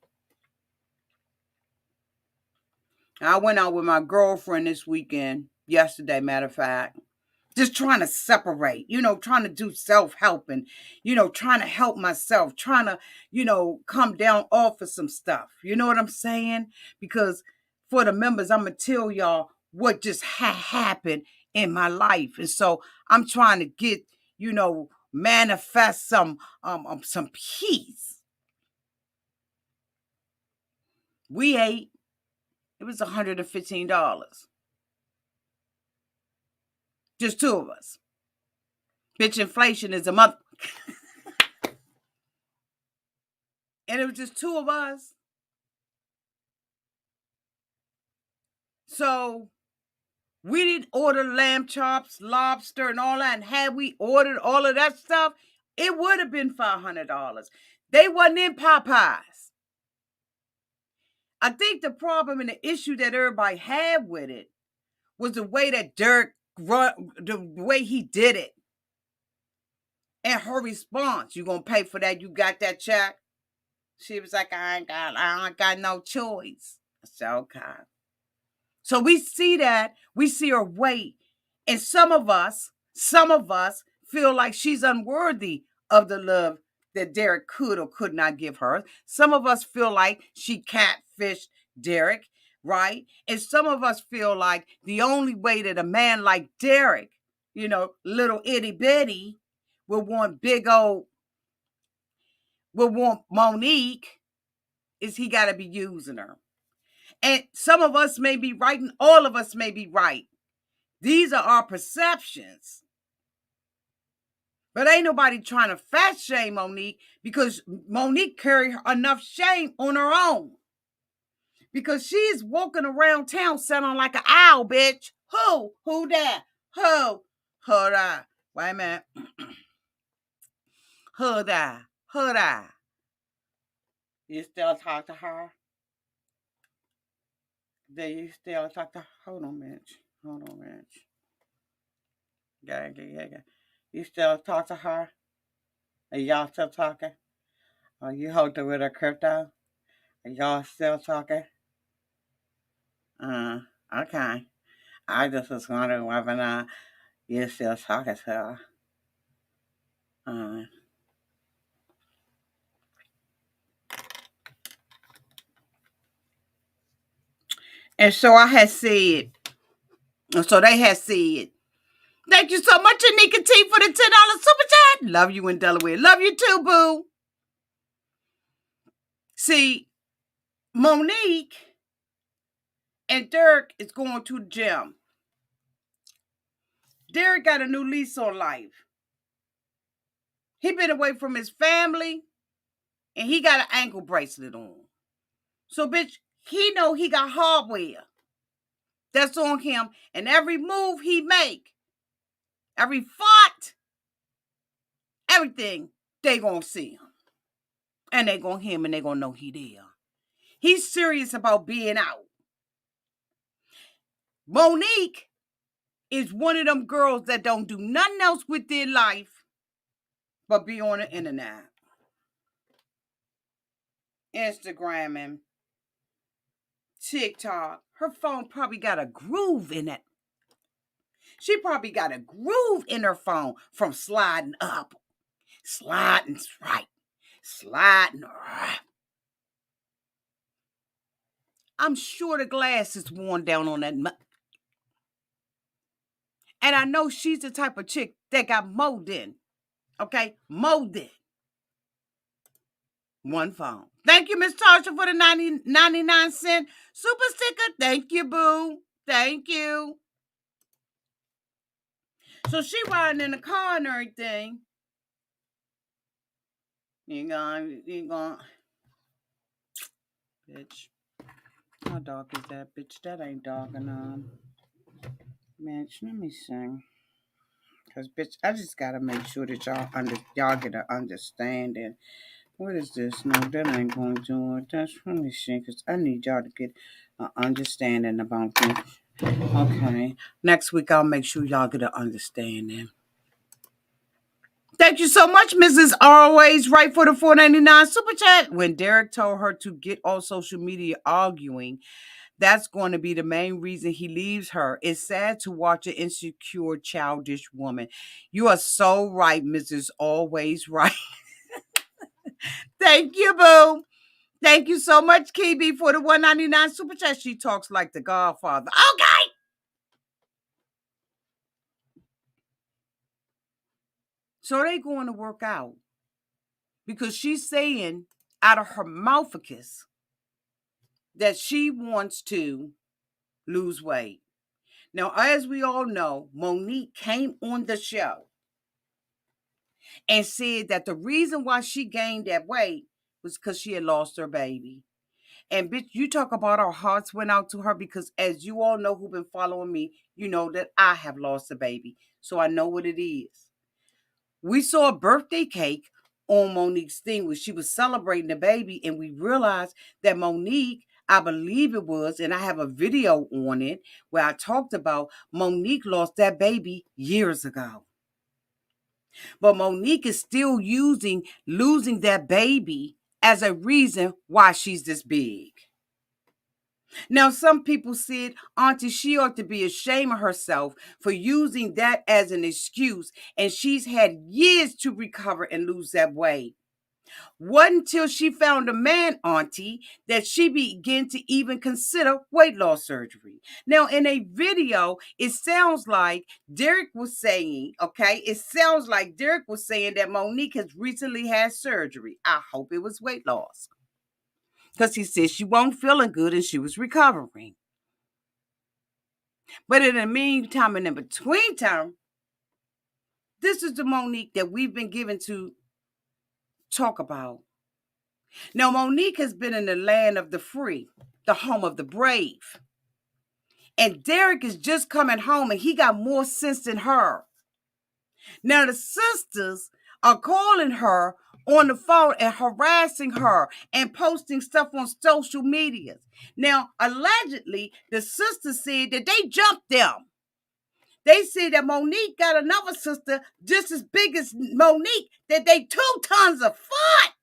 I went out with my girlfriend this weekend, yesterday, matter of fact. Just trying to separate, trying to do self-helping, trying to help myself, trying to, come down off of some stuff. You know what I'm saying? Because for the members, I'm going to tell y'all what just happened in my life. And so I'm trying to get, manifest some peace. We ate. It was $115. Just two of us. Bitch, inflation is a mother. And it was just two of us. So We didn't order lamb chops, lobster, and all that. And had we ordered all of that stuff, it would have been $500. They wasn't in Popeyes. I think the problem and the issue that everybody had with it was the way that Derek the way he did it. And her response, you gonna pay for that? You got that check? She was like, I ain't got no choice. I said, okay. So we see that, we see her weight. And some of us feel like she's unworthy of the love that Derek could or could not give her. Some of us feel like she catfished Derek, right? And some of us feel like the only way that a man like Derek, little itty bitty, will want Monique is he got to be using her. And some of us may be right and all of us may be right. These are our perceptions. But ain't nobody trying to fat shame Monique because Monique carried enough shame on her own. Because she's walking around town sounding like an owl, bitch. Who that? Who that? Wait a minute. Who that? You still talk to her? Do you still talk to her? Hold on, Mitch. Yeah. You still talk to her? Are y'all still talking? Are you holding with her crypto? Are y'all still talking? Okay. I just was wondering whether or not you're still talking to her. And so I had said, so they had said, thank you so much, Anika T, for the $10 super chat. Love you in Delaware. Love you too, boo. See, Monique and Derek is going to the gym. Derek got a new lease on life. He been away from his family, and he got an ankle bracelet on. So, bitch, he know he got hardware that's on him, and every move he make, every fart, everything, they gonna see him. And they gonna hear him, and they gonna know he there. He's serious about being out. Monique is one of them girls that don't do nothing else with their life but be on the internet. Instagramming, TikTok. Her phone probably got a groove in it. She probably got a groove in her phone from sliding up, sliding right, sliding right. I'm sure the glass is worn down on that. And I know she's the type of chick that got molded. Okay? Molded. One phone. Thank you, Miss Tasha, for the 99-cent super sticker. Thank you, boo. Thank you. So she riding in the car and everything. You going, bitch. How dark is that, bitch? That ain't dark enough. Bitch, let me sing. Because, bitch, I just got to make sure that y'all get an understanding. What is this? No, that ain't going to do it. That's let me see, because I need y'all to get an understanding about this. Okay. Next week, I'll make sure y'all get an understanding. Thank you so much, Mrs. Always Right, for the $4.99 super chat. When Derek told her to get on social media arguing, that's going to be the main reason he leaves her. It's sad to watch an insecure, childish woman. You are so right, Mrs. Always Right. Thank you, boo. Thank you so much, Kibi, for the $1.99 super chat. She talks like the Godfather. Okay. So they going to work out because she's saying out of her mouthicus that she wants to lose weight. Now, as we all know, Monique came on the show and said that the reason why she gained that weight was because she had lost her baby. And bitch, you talk about our hearts went out to her because as you all know who've been following me, you know that I have lost a baby. So I know what it is. We saw a birthday cake on Monique's thing where she was celebrating the baby, and we realized that Monique, I believe it was, and I have a video on it where I talked about Monique lost that baby years ago. But Monique is still using losing that baby as a reason why she's this big. Now, some people said, Auntie, she ought to be ashamed of herself for using that as an excuse, and she's had years to recover and lose that weight. Wasn't until she found a man, Auntie, that she began to even consider weight loss surgery. Now, in a video, it sounds like Derek was saying, that Monique has recently had surgery. I hope it was weight loss. Because he said she wasn't feeling good and she was recovering. But in the meantime and in between time, this is the Monique that we've been given to talk about. Now, Monique has been in the land of the free, the home of the brave. And Derek is just coming home and he got more sense than her. Now, the sisters are calling her on the phone and harassing her and posting stuff on social media. Now, allegedly, the sisters said that they jumped them. They said that Monique got another sister just as big as Monique, that they 2 tons of fat.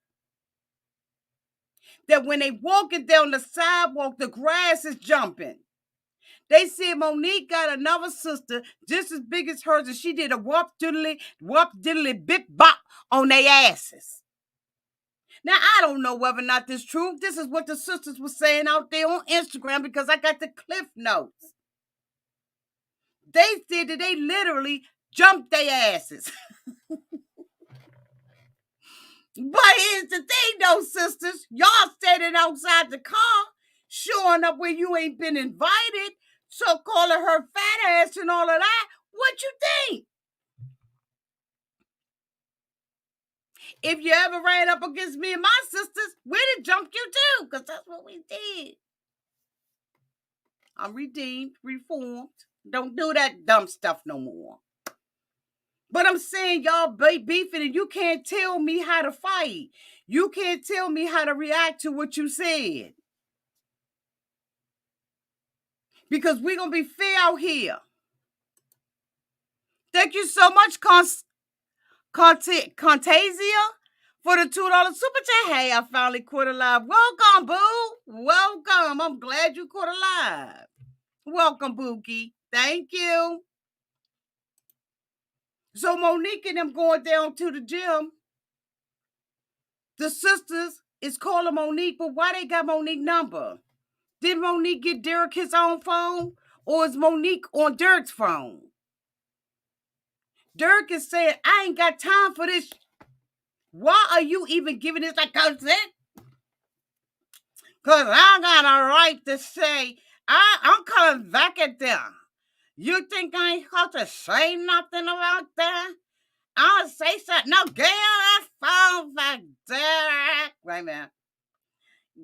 That when they walking down the sidewalk, the grass is jumping. They said Monique got another sister just as big as hers, and she did a whoop diddly bip bop on their asses. Now, I don't know whether or not this is true. This is what the sisters were saying out there on Instagram because I got the cliff notes. They said that they literally jumped their asses. But here's the thing, though, sisters. Y'all standing outside the car, showing up where you ain't been invited, so calling her fat ass and all of that. What you think? If you ever ran up against me and my sisters, we'd have jumped you too, because that's what we did. I'm redeemed, reformed. Don't do that dumb stuff no more. But I'm saying y'all beefing and you can't tell me how to fight. You can't tell me how to react to what you said. Because we're going to be fair out here. Thank you so much, Contasia, for the $2 super chat. Hey, I finally caught alive. Welcome, boo. Welcome. I'm glad you caught alive. Welcome, Bookie. Thank you. So Monique and them going down to the gym. The sisters is calling Monique, but why they got Monique number? Did Monique get Derek his own phone? Or is Monique on Derek's phone? Derek is saying, I ain't got time for this. Why are you even giving this like consent? Because I got a right to say, I'm coming back at them. You think I ain't got to say nothing about that? I'll say something. No, get that phone back, Derek. Wait a minute.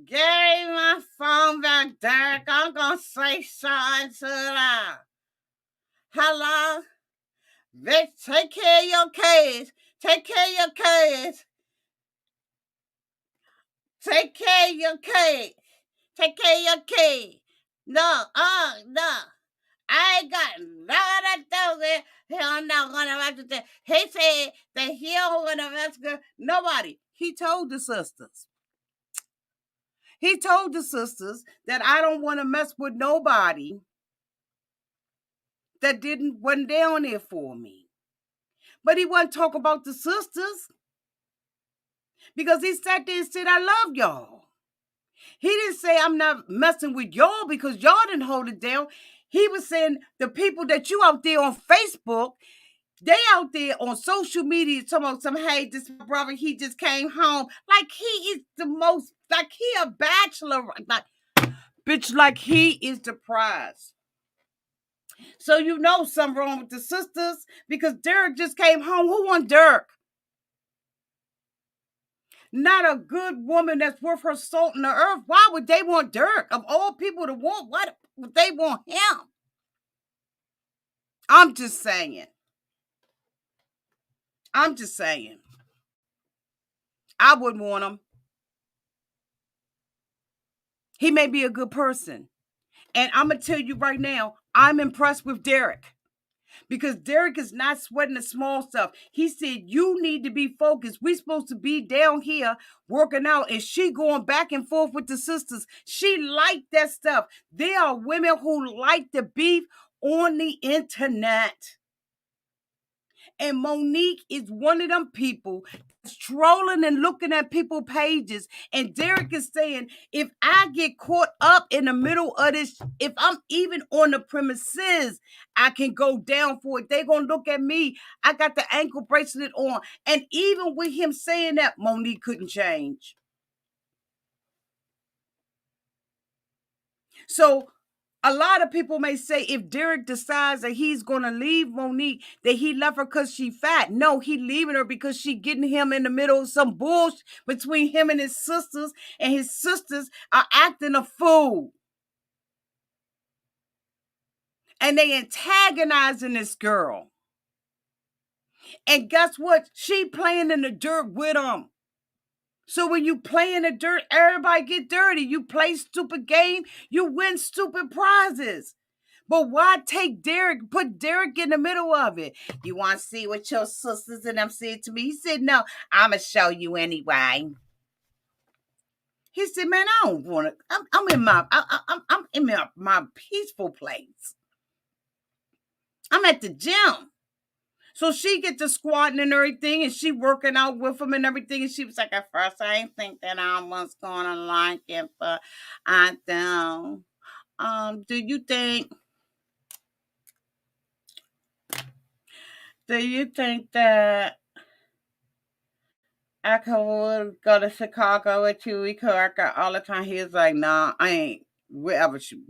Give my phone back, Derek. I'm going to say something to them. Hello? Bitch, take care of your kids. Take care of your kids. Take care of your kids. Take care of your kids. No. I ain't got none of that. He's not going to investigate. He said that he don't want to investigate nobody. He told the sisters. He told the sisters that I don't want to mess with nobody that wasn't down there for me. But he wasn't talking about the sisters. Because he sat there and said, I love y'all. He didn't say I'm not messing with y'all because y'all didn't hold it down. He was saying the people that you out there on Facebook, they out there on social media talking about some, hey, this brother, he just came home. Like he is the most, like he a bachelor. Like, bitch, like he is the prize. So you know something wrong with the sisters because Derek just came home. Who won Derek? Not a good woman that's worth her salt in the earth. Why would they want Derek? Of all people to want, what would they want him? I'm just saying. I'm just saying. I wouldn't want him. He may be a good person. And I'm going to tell you right now, I'm impressed with Derek. Because Derek is not sweating the small stuff. He said, you need to be focused. We're supposed to be down here working out. And she going back and forth with the sisters. She liked that stuff. There are women who like the beef on the internet. And Monique is one of them people trolling and looking at people's pages. And Derek is saying, if I get caught up in the middle of this, if I'm even on the premises, I can go down for it. They're going to look at me. I got the ankle bracelet on. And even with him saying that, Monique couldn't change. So a lot of people may say if Derek decides that he's going to leave Monique, that he left her because she fat. No, he leaving her because she getting him in the middle of some bullshit between him and his sisters are acting a fool. And they antagonizing this girl. And guess what? She playing in the dirt with them. So when you play in the dirt, everybody get dirty. You play stupid game, you win stupid prizes. But why take Derek, put Derek in the middle of it? You want to see what your sisters and them said to me? He said, no, I'm going to show you anyway. He said, man, I don't want to, I'm in my peaceful place. I'm at the gym. So she get to squatting and everything, and she working out with him and everything. And she was like, at first, I didn't think that I was going to like it, but I don't. Do you think that I could go to Chicago with you? We could work out all the time. He was like, nah, I ain't. Wherever. She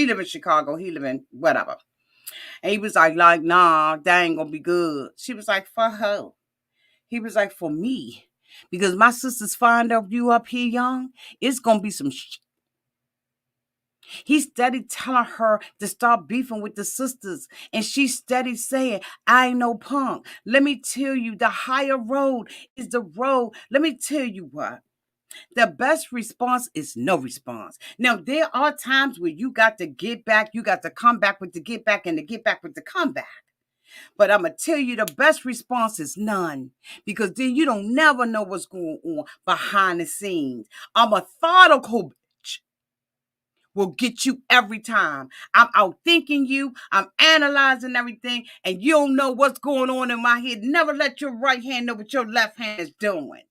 live in Chicago. He live in whatever. And he was like, nah, that ain't gonna be good. She was like, for her. He was like, for me. Because my sisters find out you up here young, it's gonna be some He steady telling her to stop beefing with the sisters. And she steady saying, I ain't no punk. Let me tell you, the higher road is the road. Let me tell you what. The best response is no response. Now, there are times where you got to get back. You got to come back with the get back and the get back with the comeback. But I'm going to tell you the best response is none. Because then you don't never know what's going on behind the scenes. A methodical bitch will get you every time. I'm out thinking you. I'm analyzing everything. And you don't know what's going on in my head. Never let your right hand know what your left hand is doing.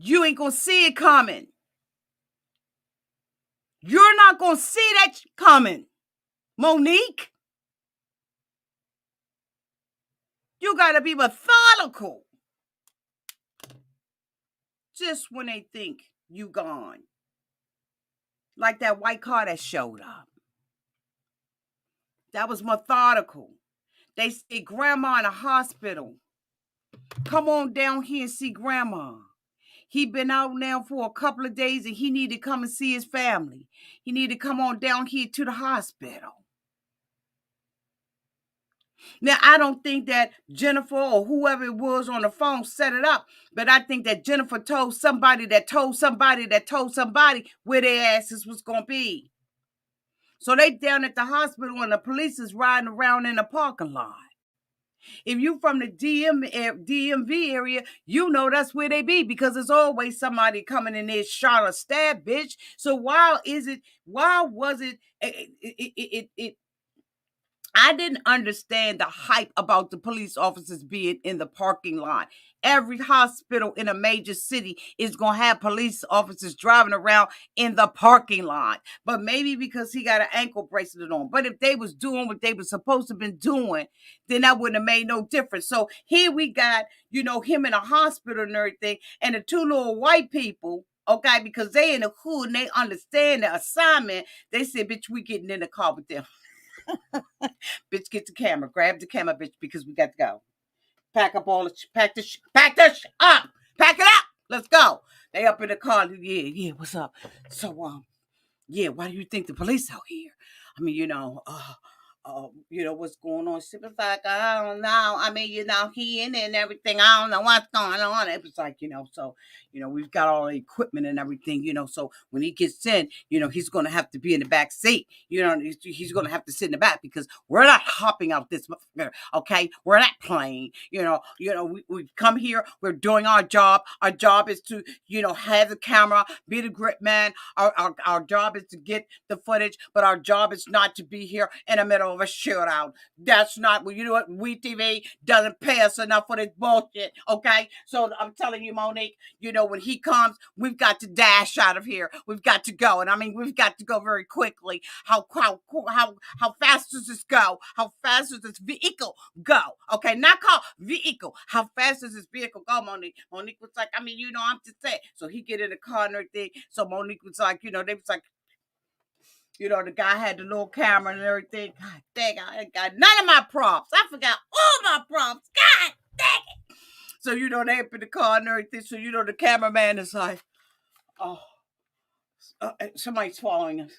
You ain't going to see it coming. You're not going to see that coming. Monique, you got to be methodical. Just when they think you gone. Like that white car that showed up. That was methodical. They say grandma in a hospital. Come on down here and see grandma. He been out now for a couple of days and he need to come and see his family. He need to come on down here to the hospital. Now, I don't think that Jennifer or whoever it was on the phone set it up, but I think that Jennifer told somebody that told somebody that told somebody where their asses was going to be. So they down at the hospital and the police is riding around in the parking lot. If you from the DMV area, you know that's where they be because there's always somebody coming in there shot or stab, bitch. So why was it I didn't understand the hype about the police officers being in the parking lot. Every hospital in a major city is going to have police officers driving around in the parking lot. But maybe because he got an ankle bracelet on. But if they was doing what they were supposed to have been doing, then that wouldn't have made no difference. So here we got, him in a hospital and everything, and the two little white people, okay, because they in the hood and they understand the assignment, they said, bitch, we getting in the car with them. Bitch, get the camera. Grab the camera, bitch, because we got to go. pack up all the, pack this up, pack it up. Let's go. They up in the car. Yeah, what's up? So, yeah, why do you think the police out here? I mean, what's going on? She was like, I don't know. I mean, he in there and everything. I don't know what's going on. It was like, we've got all the equipment and everything, so when he gets in, he's going to have to be in the back seat. He's going to have to sit in the back because we're not hopping out this, okay? We're not playing. We come here. We're doing our job. Our job is to, have the camera, be the grip man. Our job is to get the footage, but our job is not to be here in the middle of a shootout. That's not what We TV doesn't pay us enough for this bullshit. Okay, so I'm telling you, Monique. When he comes, we've got to dash out of here. We've got to go, and I mean, we've got to go very quickly. How fast does this go? How fast does this vehicle go? Okay, not call vehicle. How fast does this vehicle go, Monique? Monique was like, I mean, I'm just saying. So he get in the car and everything. So Monique was like, they was like, the guy had the little camera and everything. God dang, I ain't got none of my props. I forgot all my props. God dang it. So, they up in the car and everything. So, the cameraman is like, oh, somebody's following us.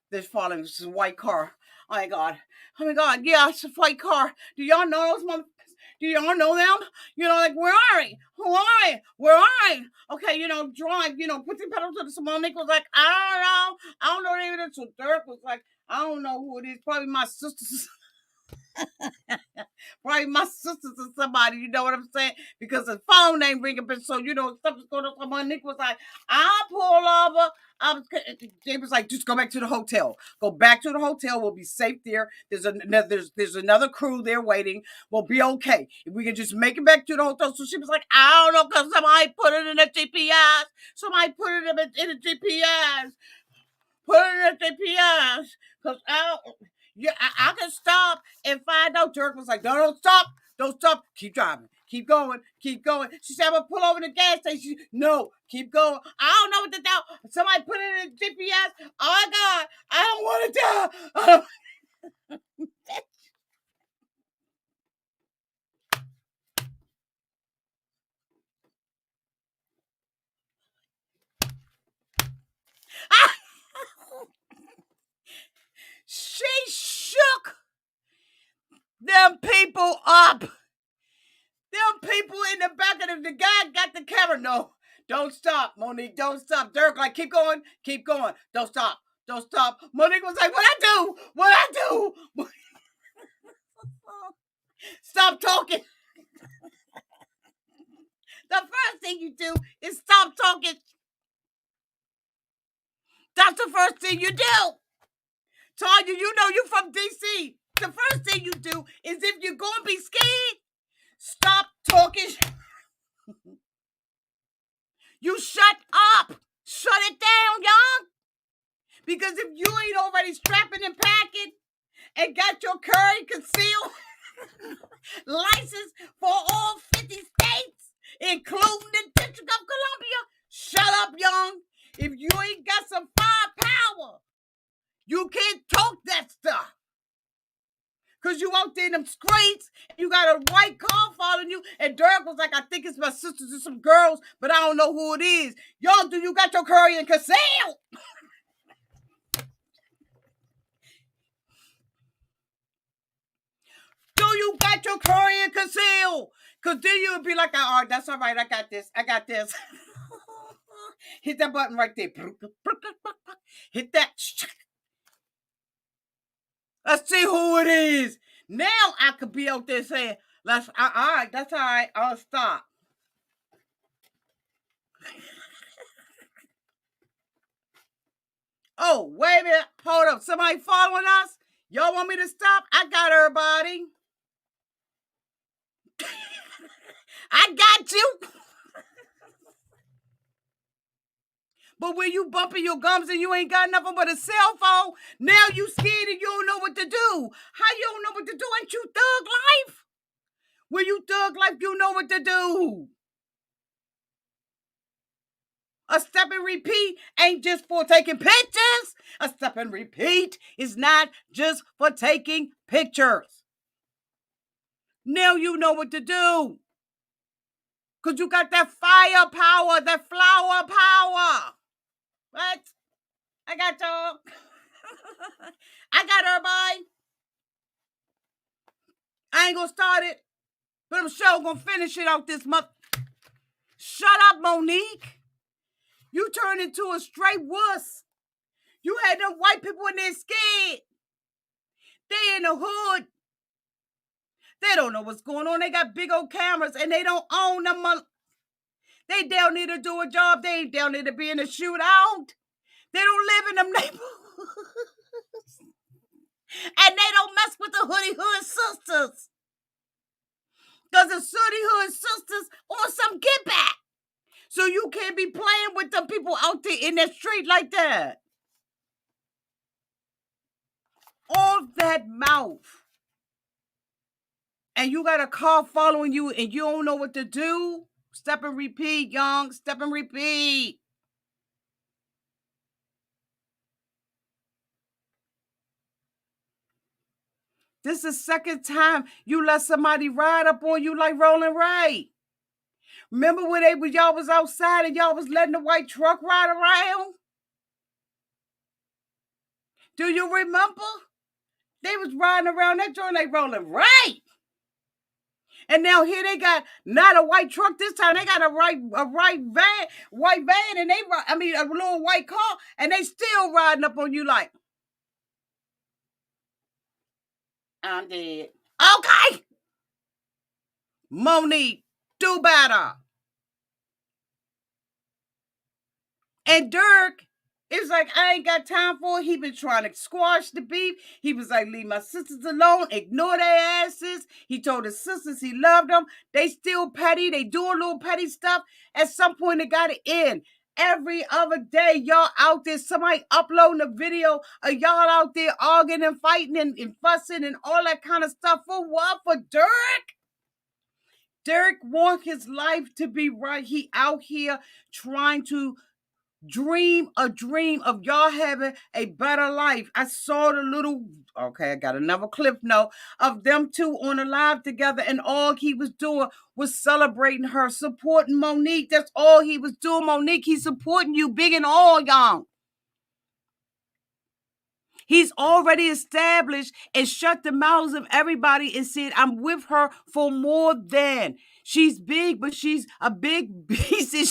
They're following us. It's a white car. Oh, my God. Yeah, it's a white car. Do y'all know those motherfuckers? Do y'all know them? Like, where are they? Who are they? Where are they? Okay, drive, put the pedal to the small. Nick was like, I don't know even. So Derek was like, I don't know who it is. Probably my sisters. Probably my sisters or somebody, you know what I'm saying? Because the phone ain't ringing, but so something's going on. My Nick was like, I'll pull over. They was like, just go back to the hotel. Go back to the hotel. We'll be safe there. There's another crew there waiting. We'll be okay if we can just make it back to the hotel. So she was like, I don't know, because somebody put it in the GPS. Somebody put it in the GPS. Put it in the GPS. Because I can stop and find out. Dirk was like, no, don't stop. Don't stop. Keep driving. Keep going. Keep going. She said, I'm going to pull over the gas station. No, keep going. I don't know what to do. Somebody put it in the GPS. Oh, my God. I don't want to die. She shook them people up. Them people in the back of the guy got the camera. No, don't stop, Monique. Don't stop. Derek, like, keep going. Keep going. Don't stop. Don't stop. Monique was like, what I do? What I do? Stop talking. The first thing you do is stop talking. That's the first thing you do. Tanya, you from DC. The first thing you do is if you're going to be scared, stop talking. You shut up. Shut it down, y'all. Because if you ain't already strapping and packing and got your carry concealed license for all 50 states, including the District of Columbia, shut up, young. If you ain't got some firepower, you can't talk that stuff. Because you out there in them streets, and you got a white car following you, and Derek was like, I think it's my sisters and some girls, but I don't know who it is. Y'all, do you got your curry and concealed? Do you got your curry and concealed? Because then you would be like, all right, that's all right, I got this. Hit that button right there. Hit that. Let's see who it is. Now I could be out there saying, all right, that's all right, I'll stop. Oh, wait a minute. Hold up. Somebody following us? Y'all want me to stop? I got everybody. I got you. But when you bumping your gums and you ain't got nothing but a cell phone, now you scared and you don't know what to do. How you don't know what to do? Ain't you thug life? When you thug life, you know what to do. A step and repeat ain't just for taking pictures. A step and repeat is not just for taking pictures. Now you know what to do. Because you got that fire power, that flower power. What? I got y'all. I got everybody. I ain't gonna start it, but I'm sure gonna finish it out this month. Shut up, Monique. You turned into a straight wuss. You had them white people in there scared. They in the hood. They don't know what's going on. They got big old cameras and they don't own them. They down there to do a job. They ain't down there to be in a shootout. They don't live in them neighborhoods. And they don't mess with the hoodie hood sisters. Because the hoodie hood sisters on some get back. So you can't be playing with the people out there in the street like that. All that mouth. And you got a car following you and you don't know what to do. Step and repeat, young. Step and repeat. This is the second time you let somebody ride up on you like Rolling Right. Remember when y'all was outside and y'all was letting the white truck ride around? Do you remember? They was riding around that joint like Rolling Right. And now here they got not a white truck this time. They got a white van, and a little white car, and they still riding up on you like, I'm dead. Okay. Monique, do better. And Derek is like, I ain't got time for it. He been trying to squash the beef. He was like, leave my sisters alone. Ignore their asses. He told his sisters he loved them. They still petty. They doing little petty stuff. At some point, it got to end. Every other day, y'all out there, somebody uploading a video of y'all out there arguing and fighting and fussing and all that kind of stuff. For what? For Derek? Derek wants his life to be right. He out here trying to dream a dream of y'all having a better life. I saw I got another clip note of them two on a live together, and all he was doing was celebrating her, supporting Monique. That's all he was doing, Monique. He's supporting you big and all, young. He's already established and shut the mouths of everybody and said, I'm with her for more than. She's big, but she's a big beast. And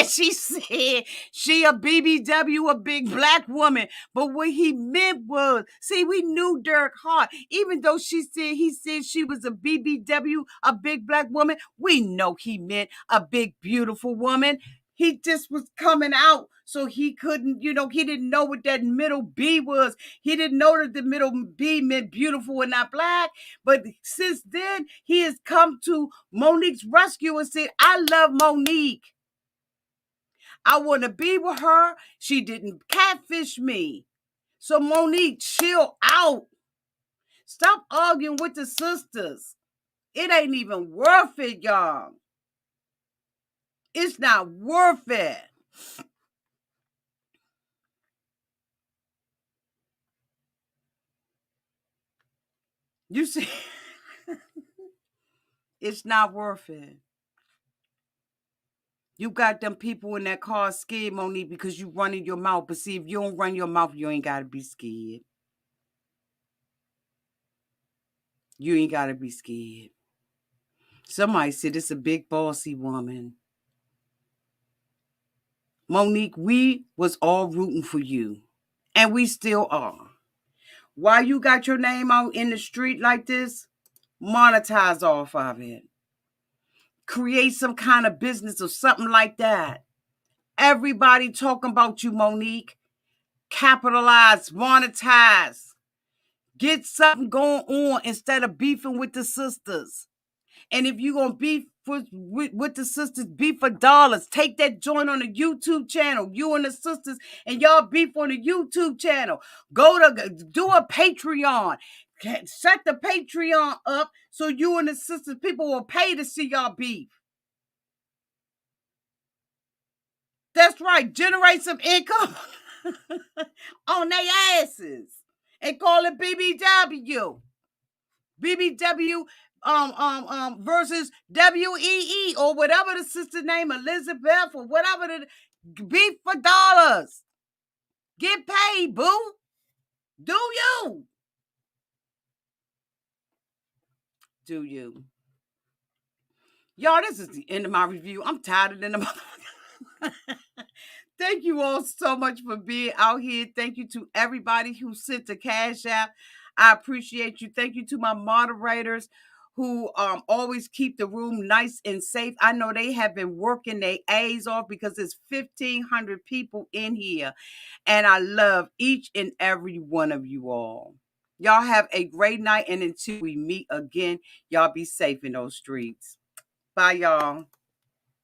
she said she a BBW, a big black woman. But what he meant was, see, we knew Derek Hart. Even though he said she was a BBW, a big black woman, we know he meant a big, beautiful woman. He just was coming out, so he couldn't, he didn't know what that middle B was. He didn't know that the middle B meant beautiful and not black. But since then, he has come to Monique's rescue and said, I love Monique. I want to be with her. She didn't catfish me. So Monique, chill out. Stop arguing with the sisters. It ain't even worth it, y'all. It's not worth it. You see, it's not worth it. You got them people in that car scared, Monique, because you running your mouth. But see, if you don't run your mouth, you ain't got to be scared. You ain't got to be scared. Somebody said it's a big bossy woman. Monique, we was all rooting for you. And we still are. Why you got your name out in the street like this? Monetize off of it. Create some kind of business or something like that. Everybody talking about you, Monique. Capitalize, monetize. Get something going on instead of beefing with the sisters. And if you're going to beef with the sisters, beef for dollars. Take that joint on the YouTube channel. You and the sisters and y'all beef on the YouTube channel. Do a Patreon. Set the Patreon up so you and the sisters, people will pay to see y'all beef. That's right. Generate some income on their asses and call it BBW. BBW versus WEE or whatever the sister name, Elizabeth or whatever the beef for dollars. Get paid, boo. Do you? Do you? Y'all, this is the end of my review. I'm tired of the Thank you all so much for being out here. Thank you to everybody who sent the cash app. I appreciate you. Thank you to my moderators who always keep the room nice and safe. I know they have been working their A's off because there's 1,500 people in here. And I love each and every one of you all. Y'all have a great night. And until we meet again, y'all be safe in those streets. Bye, y'all.